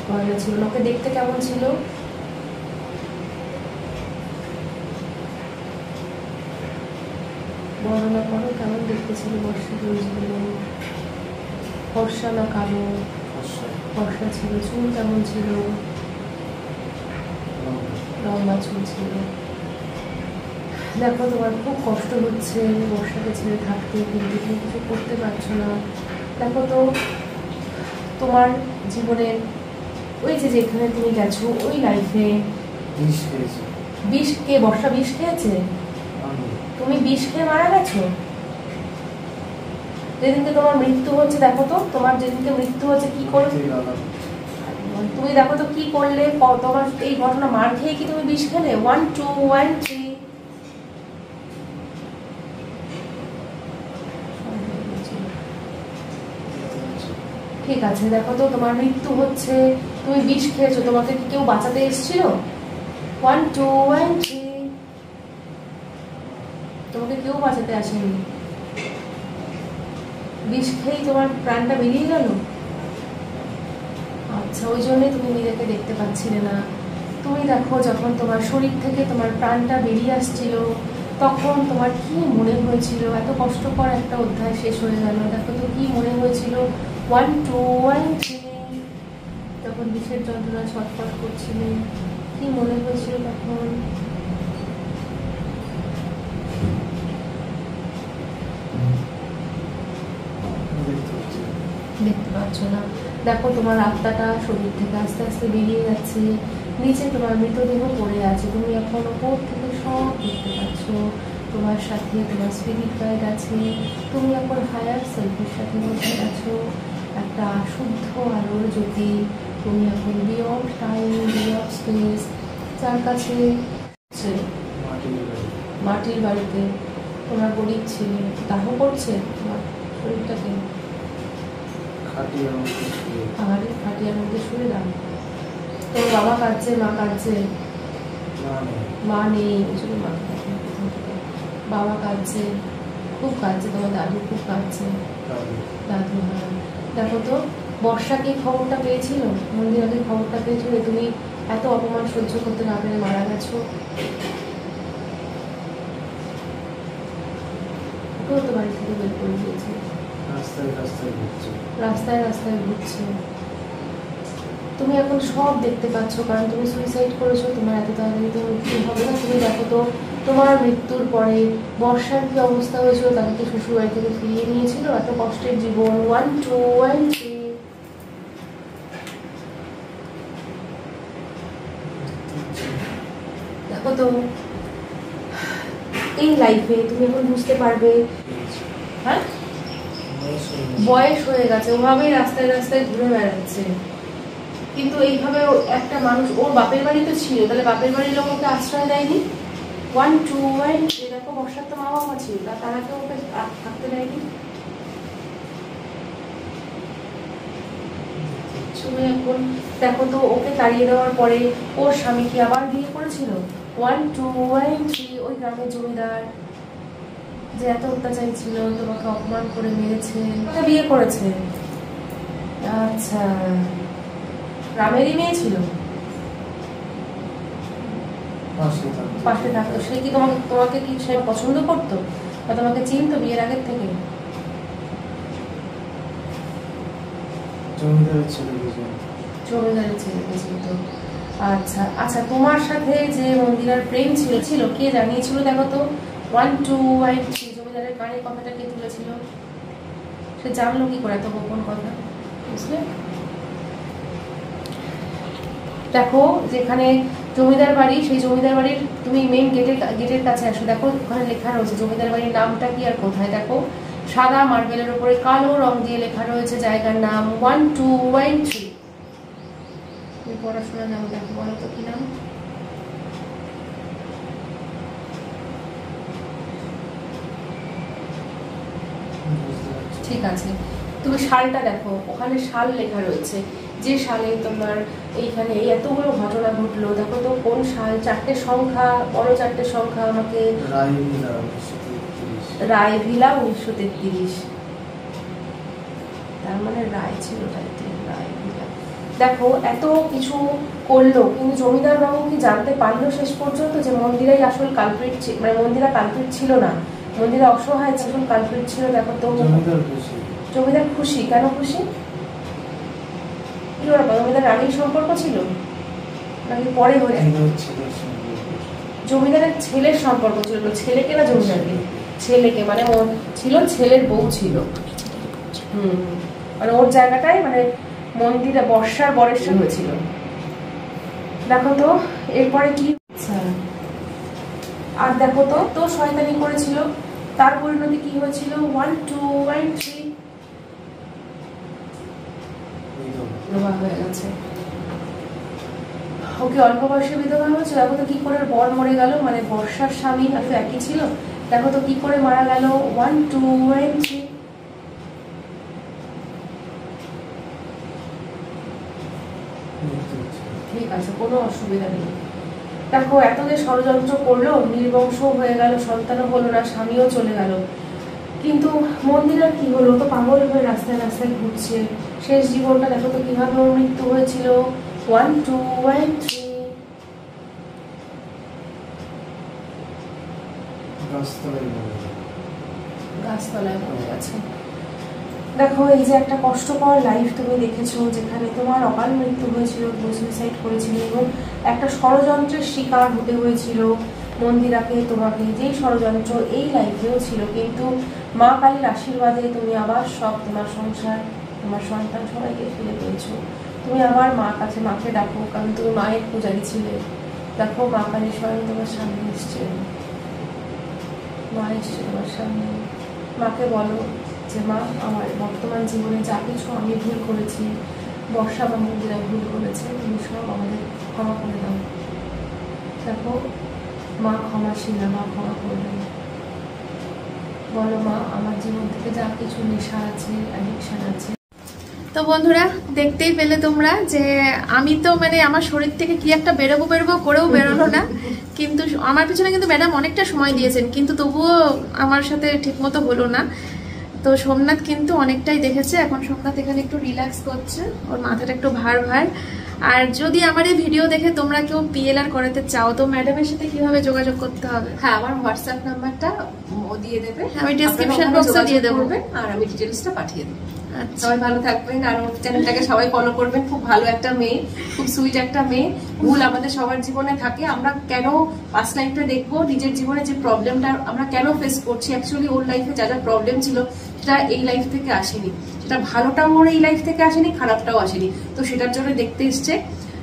গয়না ছিল। ওকে দেখতে কেমন ছিল? বর্ণনা করো কেমন দেখতে ছিল বর্ষা? ফর্সা না কালো? ফর্সা ছিল। চুল কেমন ছিল? লম্বা চুল ছিল। দেখো তোমার খুব কষ্ট হচ্ছে বর্ষাকে ছেড়ে থাকতে, কিন্তু তুমি কিছু করতে পারছো না। দেখো তো তোমার জীবনের ওই যে যেখানে তুমি গেছো ওই লাইফে বিষ কে? বর্ষা বিষ খেয়েছে? তুমি বিষ খেয়ে মারা গেছো যেদিনকে তোমার মৃত্যু হচ্ছে। দেখো তো তোমার যেদিনকে মৃত্যু হচ্ছে কি করে তুমি দেখো তো কি করলে। তোমার এই ঘটনা মার খেয়ে কি তুমি বিষ খেলে? 1 2 1 3। ঠিক আছে, দেখো তো তোমার মৃত্যু হচ্ছে, তুমি বিষ খেয়েছো, তোমাকে কি কেউ বাঁচাতে এসেছিল? 1 2 1 3। তোমাকে কেউ বাঁচাতে আসেনি, বিষ খেয়েই তোমার প্রাণটা বেরিয়ে গেল। আচ্ছা, ওই জন্যই তুমি নিজেকে দেখতে পাচ্ছিলে না। তুমি দেখো যখন তোমার শরীর থেকে তোমার প্রাণটা বেরিয়ে আসছিল তখন তোমার কি মনে হয়েছিল? এত কষ্টকর একটা অধ্যায় শেষ হয়ে গেল। দেখো তো কি মনে হয়েছিল? 1 2 1 3। তখন বিষের যন্ত্রণা ছটফট করছিলে, কি মনে হয়েছিল তখন? দেখতে পাচ্ছ না? দেখো তোমার আত্মাটা শরীর থেকে আস্তে আস্তে বেরিয়ে যাচ্ছে, নিচে তোমার মৃতদেহ পড়ে আছে। তুমি এখন ওপর থেকে সব দেখতে পাচ্ছ। তোমার সাথে তোমার স্পিরিট গাইড আছে। তুমি এখন হায়ার সেলফের সাথে বসে আছো একটা শুদ্ধ আলোর জ্যোতি। তুমি এখন বিয়ন্ড টাইম, বিয়ন্ড স্পেস, যার কাছে মাটির বাড়িতে তোমার গরিব ছেলে দাহ করছে তোমার শরীরটাকে। খাটিয়ার মধ্যে শুয়ে দাও। তোর বাবা কাঁদছে, মা কাঁদছে? মা নেই, ওই জন্য মা কাঁদছে। বাবা কাঁদছে, খুব কাঁদছে। তোমার দাদু খুব কাঁদছে। দাদু, হ্যাঁ। দেখো তো বর্ষা কি খবরটা পেয়েছিল? মন্দিরাকে খবরটা পেয়েছিল তুমি এত অপমান সহ্য করতে না পেরে মারা গেছো। ওকেও তো বাড়ি থেকে বের করে দিয়েছে, রাস্তায় রাস্তায় ঘুরছে। তুমি এখন সব দেখতে পাচ্ছ কারণ তুমি সুইসাইড করেছো। তোমার এত তাড়াতাড়ি তো মৃত্যু হবে না। তুমি দেখো তো তোমার মৃত্যুর পরে বর্ষার কি অবস্থা হয়েছিল? তাকে কি শ্বশুর বাড়ি থেকে ফিরিয়ে নিয়েছিল? এত কষ্টের জীবন। 1 2 1 3। দেখো তো এই লাইফে তুমি এখন বুঝতে পারবে, হ্যাঁ বয়স হয়ে গেছে, ওভাবেই রাস্তায় রাস্তায় ঘুরে বেড়াচ্ছে। কিন্তু এইভাবে একটা মানুষ, ওর বাপের বাড়ি তো ছিল, তাহলে বাপের বাড়ির লোক ওকে আশ্রয় দেয়নি। 1 2 1। দেখো বর্ষার তো মা বাবা ছিল, তারা কেউ ওকে থাকতে দেয়নি। তুমি এখন দেখো তো ওকে তাড়িয়ে দেওয়ার পরে ওর স্বামী কি আবার বিয়ে করেছিল? 1 2 1 3। ওই গ্রামের জমিদার যে এত অত্যাচারী ছিল, তোমাকে অপমান করে মেরেছে, ওকে বিয়ে করেছে। আচ্ছা, গ্রামেরই মেয়ে ছিল। পাশে থাকতো। সে কি তোমাকে কি সে পছন্দ করতো বা তোমাকে চিনতো বিয়ের আগের থেকে? জমিদারের ছেলেকে চিনতো। আচ্ছা আচ্ছা, তোমার সাথে যে মন্দিরার প্রেম ছিল কে জানিয়েছিল দেখো তো? 1 2 1 3 জমিদারের কানে কথাটা কে তুলেছিল? সে জানলো কি করে এত গোপন কথা? বুঝলে? দেখো যেখানে জমিদার বাড়ি, সেই জমিদার বাড়ির তুমি মেইন গেটের কাছে আসো, দেখো ওখানে লেখা রয়েছে জমিদার বাড়ির নামটা কি আর কোথায়। দেখো সাদা মার্বেলের উপরে কালো রং দিয়ে লেখা রয়েছে জায়গার নাম 1 2 1 3। তুমি পড়াশোনা নাম দেখো, বলো তো কি নাম? ঠিক আছে, তুমি সালটা দেখো, ওখানে সাল লেখা রয়েছে, যে সালে তোমার এইখানে এই এতগুলো ঘটনা ঘটলো। দেখো তো কোন সাল, 4টে সংখ্যা, বড় 4টে সংখ্যা আমাকে। রায়ভিলা 1933। তার মানে রায় ছিল টাইটেল, রায়ভিলা। দেখো এত কিছু করলো, কিন্তু জমিদার বাবু কি জানতে পারলো শেষ পর্যন্ত যে মন্দিরাই আসল কালপ্রিট, মানে মন্দিরা কালপ্রিট ছিল না, মন্দিরা অসহায় ছিল, কালপ্রিট ছিল। দেখো তো জমিদার খুশি। কেন খুশি? কি ওরা জমিদার আগেই সম্পর্ক ছিল নাকি পরে হয়ে? জমিদারের ছেলের সম্পর্ক ছিল। ছেলেকে না জমিদারকে? ছেলেকে, মানে ছিল ছেলের বউ ছিল। মানে ওর জায়গাটাই মানে মন্দিরে বর্ষার বরের সাথে হয়েছিল। দেখো তো এরপরে কি। আর দেখো তো শয়তানি করেছিল, তার পরিণতি কি হয়েছিল? 1 2 1 3 বিধবা হয়ে গেছে। ওকে অল্প বয়সে বিধবা হয়েছে। দেখো তো কি করে বর মরে গেল, মানে বর্ষার স্বামী আসলে একই ছিল। দেখো তো কি করে মারা গেল? 1 2 1 3। ঠিক আছে, কোনো অসুবিধা নেই। দেখো এত যে ষড়যন্ত্র করলো, নির্বংশ হয়ে গেল, সন্তানও হলো না, স্বামীও চলে গেল, কিন্তু মন্দিরার কি হলো? তো পাগল হয়ে রাস্তায় রাস্তায় ঘুরছে। শেষ জীবনটা দেখো তো কিভাবে ওর মৃত্যু হয়েছিল। 1 2 1 3। গাছতলায় মরে গেছে। দেখো এই যে একটা কষ্টকর লাইফ তুমি দেখেছো, যেখানে তোমার অকাল মৃত্যু হয়েছিল, সুইসাইড করেছিল, এবং একটা ষড়যন্ত্রের শিকার হতে হয়েছিল মন্দিরাকে, তোমাকে। যেই ষড়যন্ত্র এই লাইফেও ছিল, কিন্তু মা কালীর আশীর্বাদে তুমি আবার সব, তোমার সংসার, তোমার সন্তান সবাইকে ফিরে পেয়েছো। তুমি আবার মার কাছে, মাকে ডাকো, কারণ তুমি মায়ের পূজারী ছিলে। দেখো মা কালী স্বয়ং তোমার সামনে এসছে, মা এসছে তোমার সামনে। মাকে বলো যে মা, আমার বর্তমান জীবনে যা কিছু আমি ভুল করেছি, বর্ষা বা মন্দিরা ভুল করেছে, তুমি সব আমাদের ক্ষমা করে দাও। দেখো মা ক্ষমাশীল, মা ক্ষমা করবেন। বলো মা, আমার জীবন থেকে যা কিছু নেশা আছে, অ্যাডিকশন আছে। তো বন্ধুরা দেখতেই পেলে তোমরা যে আমি তো মানে আমার শরীর থেকে কি একটা বেরোবো করেও বেরোলো না, কিন্তু আমার পিছনে কিন্তু ম্যাডাম অনেকটা সময় দিয়েছেন, কিন্তু তবুও আমার সাথে ঠিক মতো হলো না। তো সোমনাথ কিন্তু অনেকটাই দেখেছে, এখন সোমনাথ এখানে একটু রিল্যাক্স করছে, ওর মাথাটা একটু ভার। আর যদি আমার এই ভিডিও দেখে তোমরা কেউ পিএলআর করাতে চাও, তো ম্যাডামের সাথে কিভাবে যোগাযোগ করতে হবে? হ্যাঁ, আমার হোয়াটসঅ্যাপ নাম্বারটা ও দিয়ে দেবে, আমি ডেসক্রিপশন বক্সে দিয়ে দেবো, আর আমি ডিটেইলসটা পাঠিয়ে দেবো। সবাই ভালো থাকবেন, আর ওর চ্যানেলটাকে সবাই ফলো করবেন। খুব ভালো একটা মেয়ে, খুব সুইট একটা মেয়ে। ভুল আমাদের সবার জীবনে থাকে, আমরা কেন পাস্ট লাইফটা দেখবো, নিজের জীবনে যে প্রবলেমটা আমরা কেন ফেস করছি, অ্যাকচুয়ালি ওর লাইফে যা যা প্রবলেম ছিল সেটা এই লাইফ থেকে আসেনি, সেটা ভালোটাও ওর এই লাইফ থেকে আসেনি, খারাপটাও আসেনি, তো সেটার জন্য দেখতে এসছে।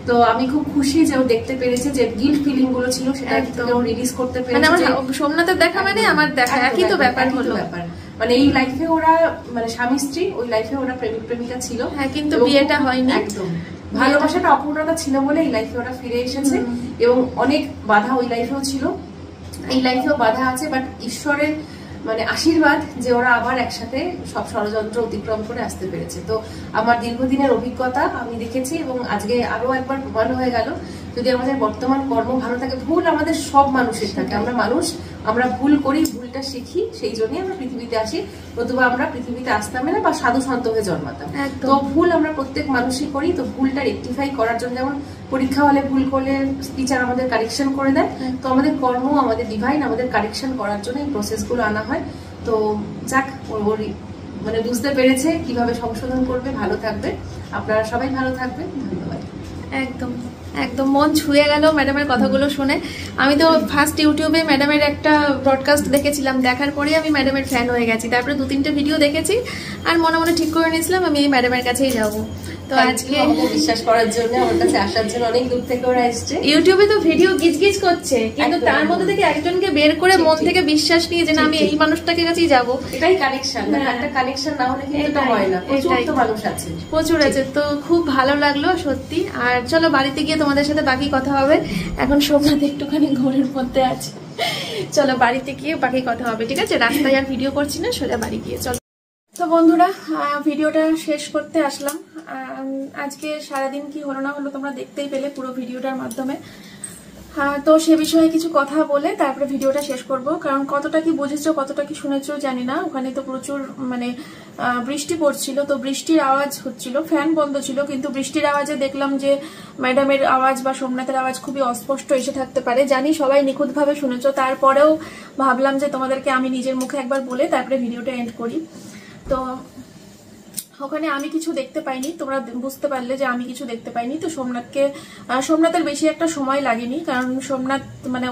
তো আমি খুব খুশি যে ও দেখতে পেরেছে, যে গিল্ট ফিলিং গুলো ছিল সেটা থেকে ও রিলিজ করতে পেরেছে। সোমনাথের দেখা মানে আমার দেখা একই তো ব্যাপার হলো। মানে এই লাইফে ওরা মানে স্বামী স্ত্রী, ওই লাইফে ওরা প্রেমিক প্রেমিকা ছিল, হ্যাঁ, কিন্তু বিয়েটা হয়নি। একদম ভালোবাসাটা অপূর্ণতা ছিল বলে এই লাইফে ওরা ফিরে এসেছে, এবং অনেক বাধা ওই লাইফেও ছিল, এই লাইফেও বাধা আছে, বাট ঈশ্বরের মানে আশীর্বাদ যে ওরা আবার একসাথে সব ষড়যন্ত্র অতিক্রম করে আসতে পেরেছে। তো আমার দীর্ঘদিনের অভিজ্ঞতা আমি দেখেছি, এবং আজকে আরো একবার প্রমাণ হয়ে গেল যদি আমাদের বর্তমান কর্ম ভালো থাকে, ভুল আমাদের সব মানুষের থাকে, আমরা মানুষ, আমরা ভুল করি, ভুলটা শিখি, সেই জন্যই আমরা পৃথিবীতে আসি, নতুবা আমরা পৃথিবীতে আসতাম না বা সাধু সন্ত হয়ে জন্মাতাম। তো ভুল আমরা প্রত্যেক মানুষই করি, তো ভুলটা রেকটিফাই করার জন্য, যেমন পরীক্ষা হলে ভুল করলে টিচার আমাদের কারেকশন করে দেয়, তো আমাদের কর্ম, আমাদের ডিভাইন আমাদের কারেকশন করার জন্য এই প্রসেসগুলো আনা হয়। তো যাক, মানে বুঝতে পেরেছে কিভাবে সংশোধন করবে, ভালো থাকবে, আপনারা সবাই ভালো থাকবেন, ধন্যবাদ। একদম একদম মন ছুঁয়ে গেল ম্যাডামের কথাগুলো শুনে। আমি তো ফার্স্ট ইউটিউবে ম্যাডামের একটা ব্রডকাস্ট দেখেছিলাম, দেখার পরেই আমি ম্যাডামের ফ্যান হয়ে গেছি। তারপরে 2-3টে ভিডিও দেখেছি আর মনে মনে ঠিক করে নিয়েছিলাম আমি এই ম্যাডামের কাছেই যাব। তো আজকে বিশ্বাস করার জন্য, আমার কাছে আসার জন্য অনেক দূর থেকে ওরা এসেছে। ইউটিউবে তো ভিডিও গিজগিজ করছে, কিন্তু তার মধ্যে থেকে একজনকে বের করে মন থেকে বিশ্বাস নিয়ে যে না আমি এই মানুষটাকে কাছেই যাব, এটাই কানেকশন। একটা কানেকশন না হলে কিন্তু এটা হয় না। প্রচুর তো মানুষ আছে, প্রচুর আছে। তো খুব ভালো লাগলো সত্যি। আর চলো বাড়িতে গিয়ে তোমাদের সাথে বাকি কথা হবে। এখন সোমনাথ একটুখানি ঘোরের মধ্যে আছে, চলো বাড়িতে গিয়ে বাকি কথা হবে, ঠিক আছে? রাস্তায় আর ভিডিও করছি না, সোজা বাড়ি গিয়ে চলো। তো বন্ধুরা, ভিডিওটা শেষ করতে আসলাম। আজকে সারাদিন কি হলো না হলো তোমরা দেখতেই পেলে পুরো ভিডিওটার মাধ্যমে। তো সে বিষয়ে কিছু কথা বলে তারপরে ভিডিওটা শেষ করব। কারণ কতটা কি বুঝেছো, কতটা কি শুনেছো জানি না। ওখানে তো প্রচুর মানে বৃষ্টি পড়ছিল, তো বৃষ্টির আওয়াজ হচ্ছিল, ফ্যান বন্ধ ছিল, কিন্তু বৃষ্টির আওয়াজে দেখলাম যে ম্যাডামের আওয়াজ বা সোমনাথের আওয়াজ খুবই অস্পষ্ট এসে থাকতে পারে। জানি সবাই নিখুঁতভাবে শুনেছো, তারপরেও ভাবলাম যে তোমাদেরকে আমি নিজের মুখে একবার বলে তারপরে ভিডিওটা এন্ড করি। তো ওখানে আমি কিছু দেখতে পাইনি, তোমরা বুঝতে পারলে যে আমি কিছু দেখতে পাইনি। তো সোমনাথের বেশি একটা সময় লাগেনি, কারণ সোমনাথ মানে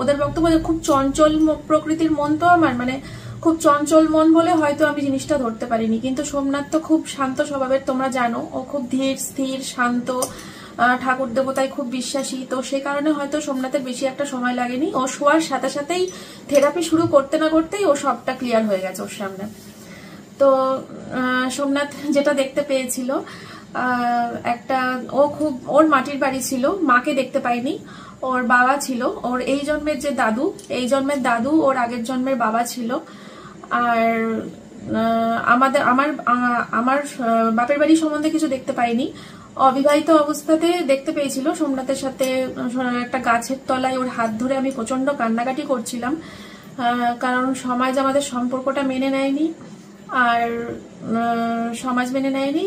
ওদের বক্তব্য খুব চঞ্চল প্রকৃতির মন, তো আমার মানে খুব চঞ্চল মন বলে হয়তো আমি জিনিসটা ধরতে পারিনি। কিন্তু সোমনাথ তো খুব শান্ত স্বভাবের, তোমরা জানো, ও খুব ধীর স্থির শান্ত, ঠাকুর দেবতায় খুব বিশ্বাসী। তো সে কারণে হয়তো সোমনাথের বেশি একটা সময় লাগেনি। ও শোয়ার সাথে সাথেই থেরাপি শুরু করতে না করতেই ও সবটা ক্লিয়ার হয়ে গেছে ওর সামনে। তো সোমনাথ যেটা দেখতে পেয়েছিল, ওর মাটির বাড়ি ছিল, মাকে দেখতে পাইনি, ওর বাবা ছিল, ওর এই জন্মের যে দাদু, এই জন্মের দাদু ওর আগের জন্মের বাবা ছিল। আর আমার বাপের বাড়ি সম্বন্ধে কিছু দেখতে পাইনি। অবিবাহিত অবস্থাতে দেখতে পেয়েছিল সোমনাথের সাথে একটা গাছের তলায় ওর হাত ধরে আমি প্রচন্ড কান্নাকাটি করছিলাম, কারণ সমাজ আমাদের সম্পর্কটা মেনে নেয়নি, আর সমাজ মেনে নেয়নি,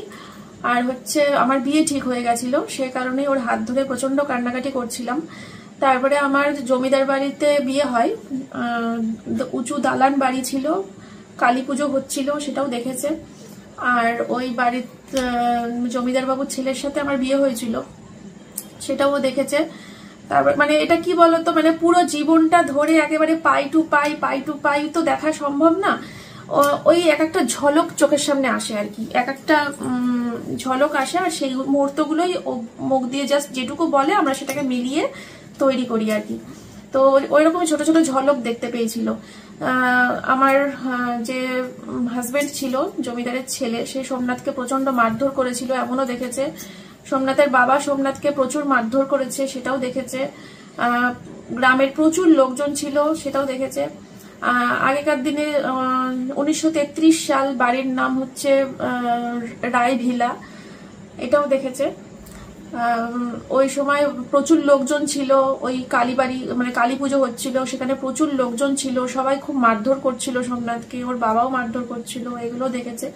আর হচ্ছে আমার বিয়ে ঠিক হয়ে গেছিল, সে কারণে ওর হাত ধরে প্রচন্ড কান্নাকাটি করছিলাম। তারপরে আমার জমিদার বাড়িতে বিয়ে হয়, উঁচু দালান বাড়ি ছিল, কালী পুজো হচ্ছিল, সেটাও দেখেছে। আর ওই বাড়ির জমিদার বাবুর ছেলের সাথে আমার বিয়ে হয়েছিল, সেটাও দেখেছে। তারপর মানে এটা কি বলতো, মানে পুরো জীবনটা ধরে একেবারে পাই টু পাই তো দেখা সম্ভব না। ওই এক একটা ঝলক চোখের সামনে আসে আর কি, এক একটা ঝলক আসে, আর সেই মুহূর্তগুলোই মুখ দিয়ে জাস্ট যেটুকু বলে আমরা সেটাকে মিলিয়ে তৈরি করি আর কি। তো ওই রকম ছোট ছোট ঝলক দেখতে পেয়েছিল। আমার যে হাজবেন্ড ছিল, জমিদারের ছেলে, সে সোমনাথকে প্রচন্ড মারধর করেছিল, এমনও দেখেছে। সোমনাথের বাবা সোমনাথকে প্রচুর মারধর করেছে, সেটাও দেখেছে। গ্রামের প্রচুর লোকজন ছিল, সেটাও দেখেছে। আগেকার দিনে 1933 সাল, বাড়ির নাম হচ্ছে রায় ভিলা, এটাও দেখেছে। ওই সময় প্রচুর লোকজন ছিল, ওই কালীবাড়ি মানে কালী পুজো হচ্ছিল, সেখানে প্রচুর লোকজন ছিল, সবাই খুব মারধর করছিল সোমনাথকে, ওর বাবাও মারধর করছিল, এগুলো দেখেছে।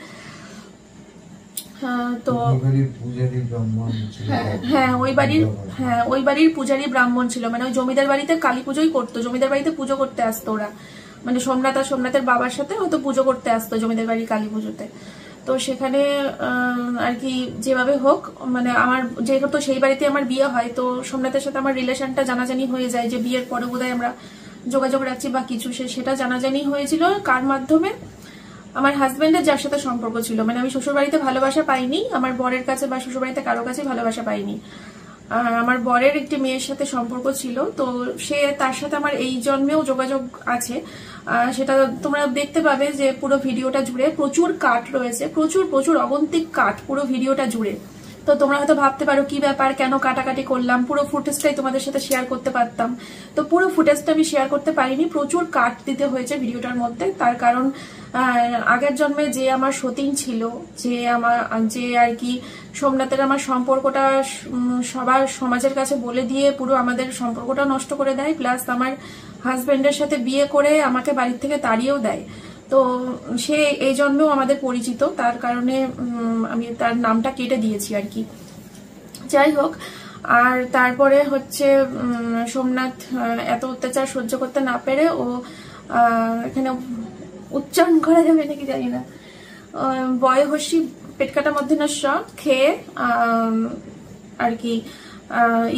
তো হ্যাঁ ওই বাড়ির পূজারী ব্রাহ্মণ ছিল, মানে ওই জমিদার বাড়িতে কালী পুজোই করতো, জমিদার বাড়িতে পুজো করতে আসতো ওরা, মানে সোমনাথ আর সোমনাথের বাবার সাথে হয়তো পুজো করতে আসতো জমিদার বাড়ির কালী পুজোতে। তো সেখানে আর কি যেভাবে হোক, মানে আমার যেহেতু সেই বাড়িতে আমার বিয়ে হয়, তো সোমনাথের সাথে আমার রিলেশনটা জানাজানি হয়ে যায়, যে বিয়ের পরে বোধহয় আমরা যোগাযোগ রাখছি বা কিছু, সেটা জানাজানি হয়েছিল। কার মাধ্যমে? আমার হাজবেন্ডের যার সাথে সম্পর্ক ছিল, মানে আমি শ্বশুর বাড়িতে ভালোবাসা পাইনি, আমার বরের কাছে বা শ্বশুর বাড়িতে কারো কাছে ভালোবাসা পাইনি। আর আমার বরের একটি মেয়ের সাথে সম্পর্ক ছিল, তো তার সাথে আমার এই জন্মেও যোগাযোগ আছে। সেটা তোমরা দেখতে পাবে যে পুরো ভিডিওটা জুড়ে প্রচুর কাট রয়েছে, প্রচুর অগন্তিক কাট পুরো ভিডিওটা জুড়ে। তো তোমরা হয়তো ভাবতে পারো কি ব্যাপার, কেন কাটাকাটি করলাম, পুরো ফুটেজটাই তোমাদের সাথে শেয়ার করতে পারতাম। তো পুরো ফুটেজটা আমি শেয়ার করতে পারিনি, প্রচুর কাট দিতে হয়েছে ভিডিওটার মধ্যে। তার কারণ আগের জন্মে যে আমার সতীন ছিল, যে আর কি সোমনাথের আমার সম্পর্কটা সবার সমাজের কাছে বলে দিয়ে পুরো আমাদের সম্পর্কটা নষ্ট করে দেয়, প্লাস আমার হাজবেন্ডের সাথে বিয়ে করে আমাকে বাড়ির থেকে তাড়িয়েও দেয়। তো সে এই জন্মেও আমাদের পরিচিত, তার কারণে আমি তার নামটা কেটে দিয়েছি আর কি। যাই হোক, আর তারপরে হচ্ছে সোমনাথ এত অত্যাচার সহ্য করতে না পেরে ও এখানে উচ্চারণ করা যাবে নাকি জানি না, বয়হর্ষি পেটকাটা মধ্যনস্য খেয়ে আর কি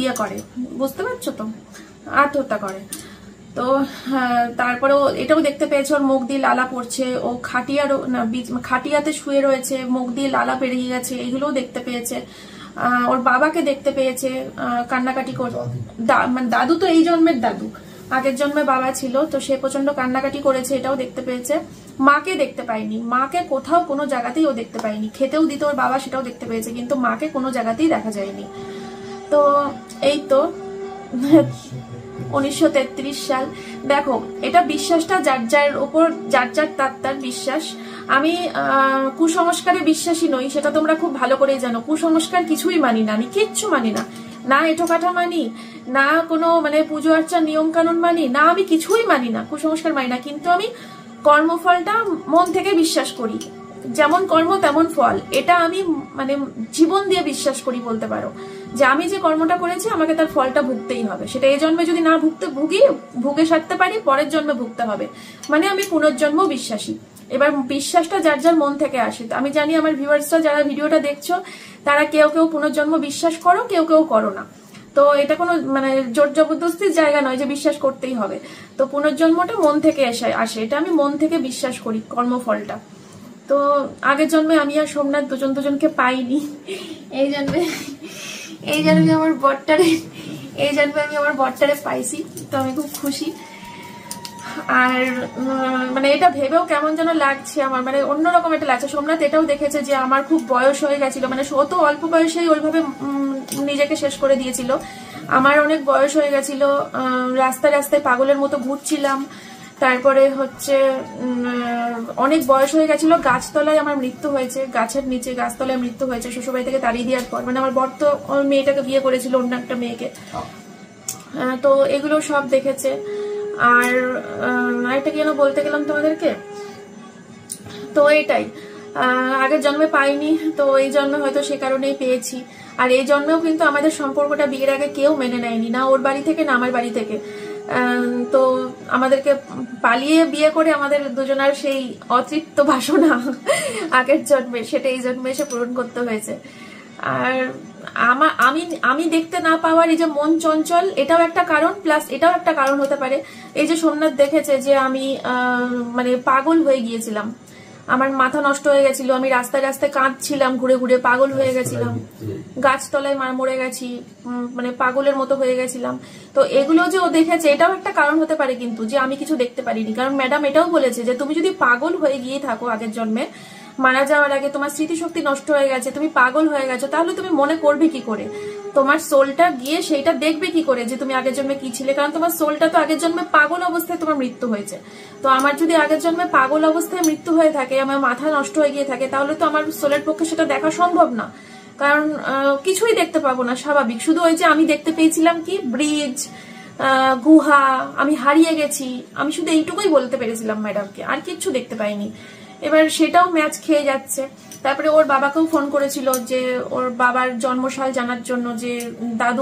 ইয়ে করে, বুঝতে পারছো তো, আত্মহত্যা করে। তো তারপরে ও এটাও দেখতে পেয়েছে ওর মুখ দিয়ে লালা পড়ছে, ও খাটিয়াতে শুয়ে রয়েছে, মুখ দিয়ে লালা বেরিয়ে গেছে, এগুলোও দেখতে পেয়েছে। ওর বাবাকে দেখতে পেয়েছে কান্নাকাটি করছে, মানে দাদু তো এই জন্মের দাদু, আগের জন্মে বাবা ছিল, তো সে প্রচন্ড কান্নাকাটি করেছে, এটাও দেখতে পেয়েছে। মাকে দেখতে পাইনি, মাকে কোথাও কোনো জায়গাতেই ও দেখতে পাইনি, খেতেও দিত ওর বাবা, সেটাও দেখতে পেয়েছে, কিন্তু মাকে কোনো জায়গাতেই দেখা যায়নি। তো এই তো 1933 সাল। দেখো, এটা বিশ্বাসটা যার যার উপর, যার যার তার বিশ্বাস। আমি কুসংস্কারে বিশ্বাসী নই, সেটা তোমরা খুব ভালো করেই জানো। কুসংস্কার কিছুই মানি না, আমি কিচ্ছু মানি না, না এটো কাটা মানি, না কোনো মানে পুজো আর্চার নিয়ম কানুন মানি না, আমি কিছুই মানি না, কুসংস্কার মানি না। কিন্তু আমি কর্মফলটা মন থেকে বিশ্বাস করি, যেমন কর্ম তেমন ফল, এটা আমি মানে জীবন দিয়ে বিশ্বাস করি বলতে পারো, যে আমি যে কর্মটা করেছি আমাকে তার ফলটা ভুগতেই হবে। সেটা এই জন্মে যদি না ভুগে সারতে পারি, পরের জন্মে ভুগতে হবে, মানে আমি পুনর্জন্ম বিশ্বাসী। এবার বিশ্বাসটা যার যার মন থেকে আসে। আমি জানি আমার ভিউয়ার্সরা যারা ভিডিওটা দেখছো তারা কেউ কেউ পুনর্জন্ম বিশ্বাস করো, কেউ কেউ করো না। তো এটা কোনো মানে জোর জবরদস্তির জায়গা নয় যে বিশ্বাস করতেই হবে। তো পুনর্জন্মটা মন থেকে আসে, এটা আমি মন থেকে বিশ্বাস করি, কর্মফলটা। তো আগের জন্মে আমি আর সোমনাথ দুজনকে পাইনি, এই জন্মে আমার বরটারে পাইছি, তো আমি খুব খুশি। আর মানে এটা ভেবেও কেমন যেন লাগছে আমার, মানে অন্যরকম এটা লাগছে। সোমনাথ এটাও দেখেছে যে আমার খুব বয়স হয়ে গেছিল, মানে ও তো অল্প বয়সেই ওইভাবে নিজেকে শেষ করে দিয়েছিল, আমার অনেক বয়স হয়ে গেছিল, রাস্তায় রাস্তায় পাগলের মতো ঘুরছিলাম। তারপরে হচ্ছে অনেক বয়স হয়ে গেছিল, গাছতলায় আমার মৃত্যু হয়েছে, গাছের নিচে গাছতলায় মৃত্যু হয়েছে শ্বশুরবাড়ি থেকে তাড়িয়ে দেওয়ার পর। মানে আমার বর তো মেয়েটাকে বিয়ে করেছিল, অন্য একটা মেয়েকে। তো এগুলো সব দেখেছে। আর আরেকটা কি যেন বলতে গেলাম তোমাদেরকে, তো এটাই আগের জন্মে পাইনি, তো এই জন্মে হয়তো সে কারণেই পেয়েছি। আর এই জন্মেও কিন্তু আমাদের সম্পর্কটা বিয়ের আগে কেউ মেনে নেয়নি, না ওর বাড়ি থেকে না আমার বাড়ি থেকে। তো আমাদেরকে পালিয়ে বিয়ে করে আমাদের দুজনার সেই অতৃপ্ত বাসনা আগের জন্মে, সেটা এই জন্মে এসে পূরণ করতে হয়েছে। আর আমি দেখতে না পাওয়ার এই যে মন চঞ্চল, এটাও একটা কারণ, প্লাস এটাও একটা কারণ হতে পারে এই যে সোমনাথ দেখেছে যে আমি মানে পাগল হয়ে গিয়েছিলাম, আমার মাথা নষ্ট হয়ে গেছিল, আমি রাস্তায় রাস্তায় কাঁদছিলাম, ঘুরে ঘুরে পাগল হয়ে গেছিলাম, গাছতলায় মরে গেছি, মানে পাগলের মতো হয়ে গেছিলাম। তো এগুলো যে ও দেখেছে এটাও একটা কারণ হতে পারে, কিন্তু যে আমি কিছু দেখতে পারিনি। কারণ ম্যাডাম এটাও বলেছে যে তুমি যদি পাগল হয়ে গিয়ে থাকো আগের জন্মে, মারা যাওয়ার আগে তোমার স্মৃতিশক্তি নষ্ট হয়ে গেছে, তুমি পাগল হয়ে গেছো, তাহলে তুমি মনে করবে কি করে, তোমার সোলটা গিয়ে সেইটা দেখবে কি করে যে তুমি আগের জন্মে কি ছিলে? কারণ তোমার সোলটা তো আগের জন্মে পাগল অবস্থায় তোমার মৃত্যু হয়েছে। তো আমার যদি আগের জন্মে পাগল অবস্থায় মৃত্যু হয়ে থাকে, আমার মাথা নষ্ট হয়ে গিয়ে থাকে, তাহলে তো আমার সোলের পক্ষে সেটা দেখা সম্ভব না, কারণ কিছুই দেখতে পাবো না, স্বাভাবিক। শুধু ওই যে আমি দেখতে পেয়েছিলাম কি ব্রিজ, গুহা, আমি হারিয়ে গেছি, আমি শুধু এইটুকুই বলতে পেরেছিলাম ম্যাডামকে, আর কিচ্ছু দেখতে পাইনি। এবার সেটাও ম্যাচ খেয়ে যাচ্ছে। তারপরে ওর বাবাকেও ফোন করেছিল যে ওর বাবার জন্মসাল জানার জন্য, যে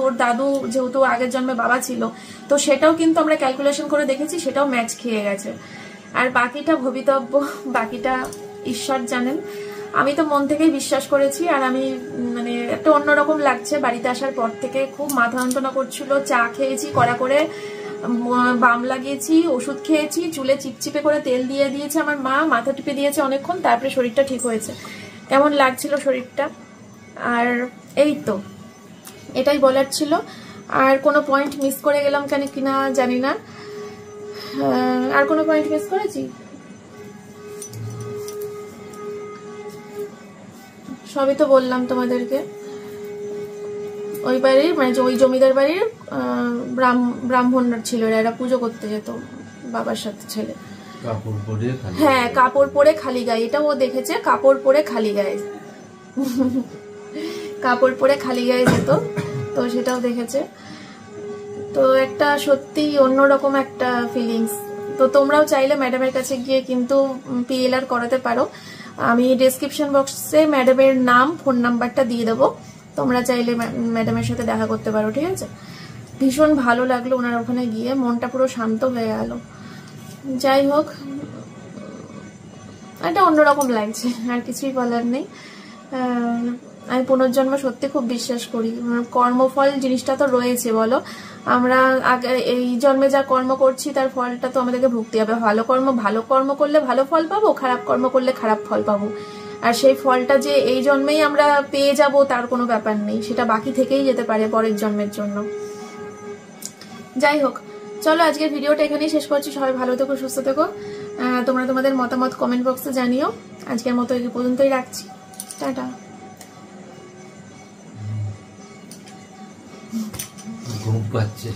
ওর দাদু যেহেতু আগের জন্মে বাবা ছিল, তো সেটাও কিন্তু আমরা ক্যালকুলেশন করে দেখেছি, সেটাও ম্যাচ খেয়ে গেছে। আর বাকিটা ভবিতব্য, বাকিটা ঈশ্বর জানেন। আমি তো মন থেকেই বিশ্বাস করেছি। আর আমি মানে একটা অন্যরকম লাগছে, বাড়িতে আসার পর থেকে খুব মাথা যন্ত্রণা করছিল, চা খেয়েছি কড়া করে, বাম লাগিয়েছি, ওষুধ খেয়েছি, চুলে চিপচিপে করে তেল দিয়ে দিয়েছে আমার মা, মাথা টিপে দিয়েছে অনেকক্ষণ, তারপরে শরীরটা ঠিক হয়েছে। কেমন লাগছিল শরীরটা। আর এই তো এটাই বলার ছিল। আর কোনো পয়েন্ট মিস করে গেলাম কেন কিনা জানি না, আর কোনো পয়েন্ট মিস করেছি? সবই তো বললাম তোমাদেরকে। ওই বাড়ির মানে ওই জমিদার বাড়ির ব্রাহ্মণ ছিল, এরা পুজো করতে যেত বাবার সাথে ছেলে। হ্যাঁ, কাপড় পরে খালি গায়ে, এটা ও দেখেছে, কাপড় পরে খালি গায়ে কাপড় পরে খালি গায়ে যেত, তো সেটাও দেখেছে। তো একটা সত্যি অন্যরকম একটা ফিলিংস। তো তোমরাও চাইলে ম্যাডামের কাছে গিয়ে কিন্তু PLR করাতে পারো। আমি ডেসক্রিপশন বক্সে ম্যাডামের নাম, ফোন নাম্বারটা দিয়ে দেবো, তোমরা চাইলে ম্যাডামের সাথে দেখা করতে পারো, ঠিক আছে? ভীষণ ভালো লাগলো ওনার ওখানে গিয়ে, মনটা পুরো শান্ত হয়ে গেল। যাই হোক, এটা অন্যরকম লাগছে, আর কিছুই বলার নেই। আমি পুনর্জন্ম সত্যি খুব বিশ্বাস করি। কর্মফল জিনিসটা তো রয়েছে, বলো, আমরা আগে এই জন্মে যা কর্ম করছি তার ফলটা তো আমাদেরকে ভুগতে হবে। ভালো কর্ম করলে ভালো ফল পাবো, খারাপ কর্ম করলে খারাপ ফল পাবো। আর সেই ফলটা যে এই জন্মেই আমরা পেয়ে যাব তার কোনো ব্যাপার নেই, সেটা বাকি থেকেই যেতে পারে পরের জন্মের জন্য। যাই হোক, চলো আজকের ভিডিওটা এখানেই শেষ করছি। সবাই ভালো থেকো, সুস্থ থেকো। তোমরা তোমাদের মতামত কমেন্ট বক্সে জানিও। আজকের মতো এই পর্যন্তই রাখছি, টাটা। ঘুম পাচ্ছে।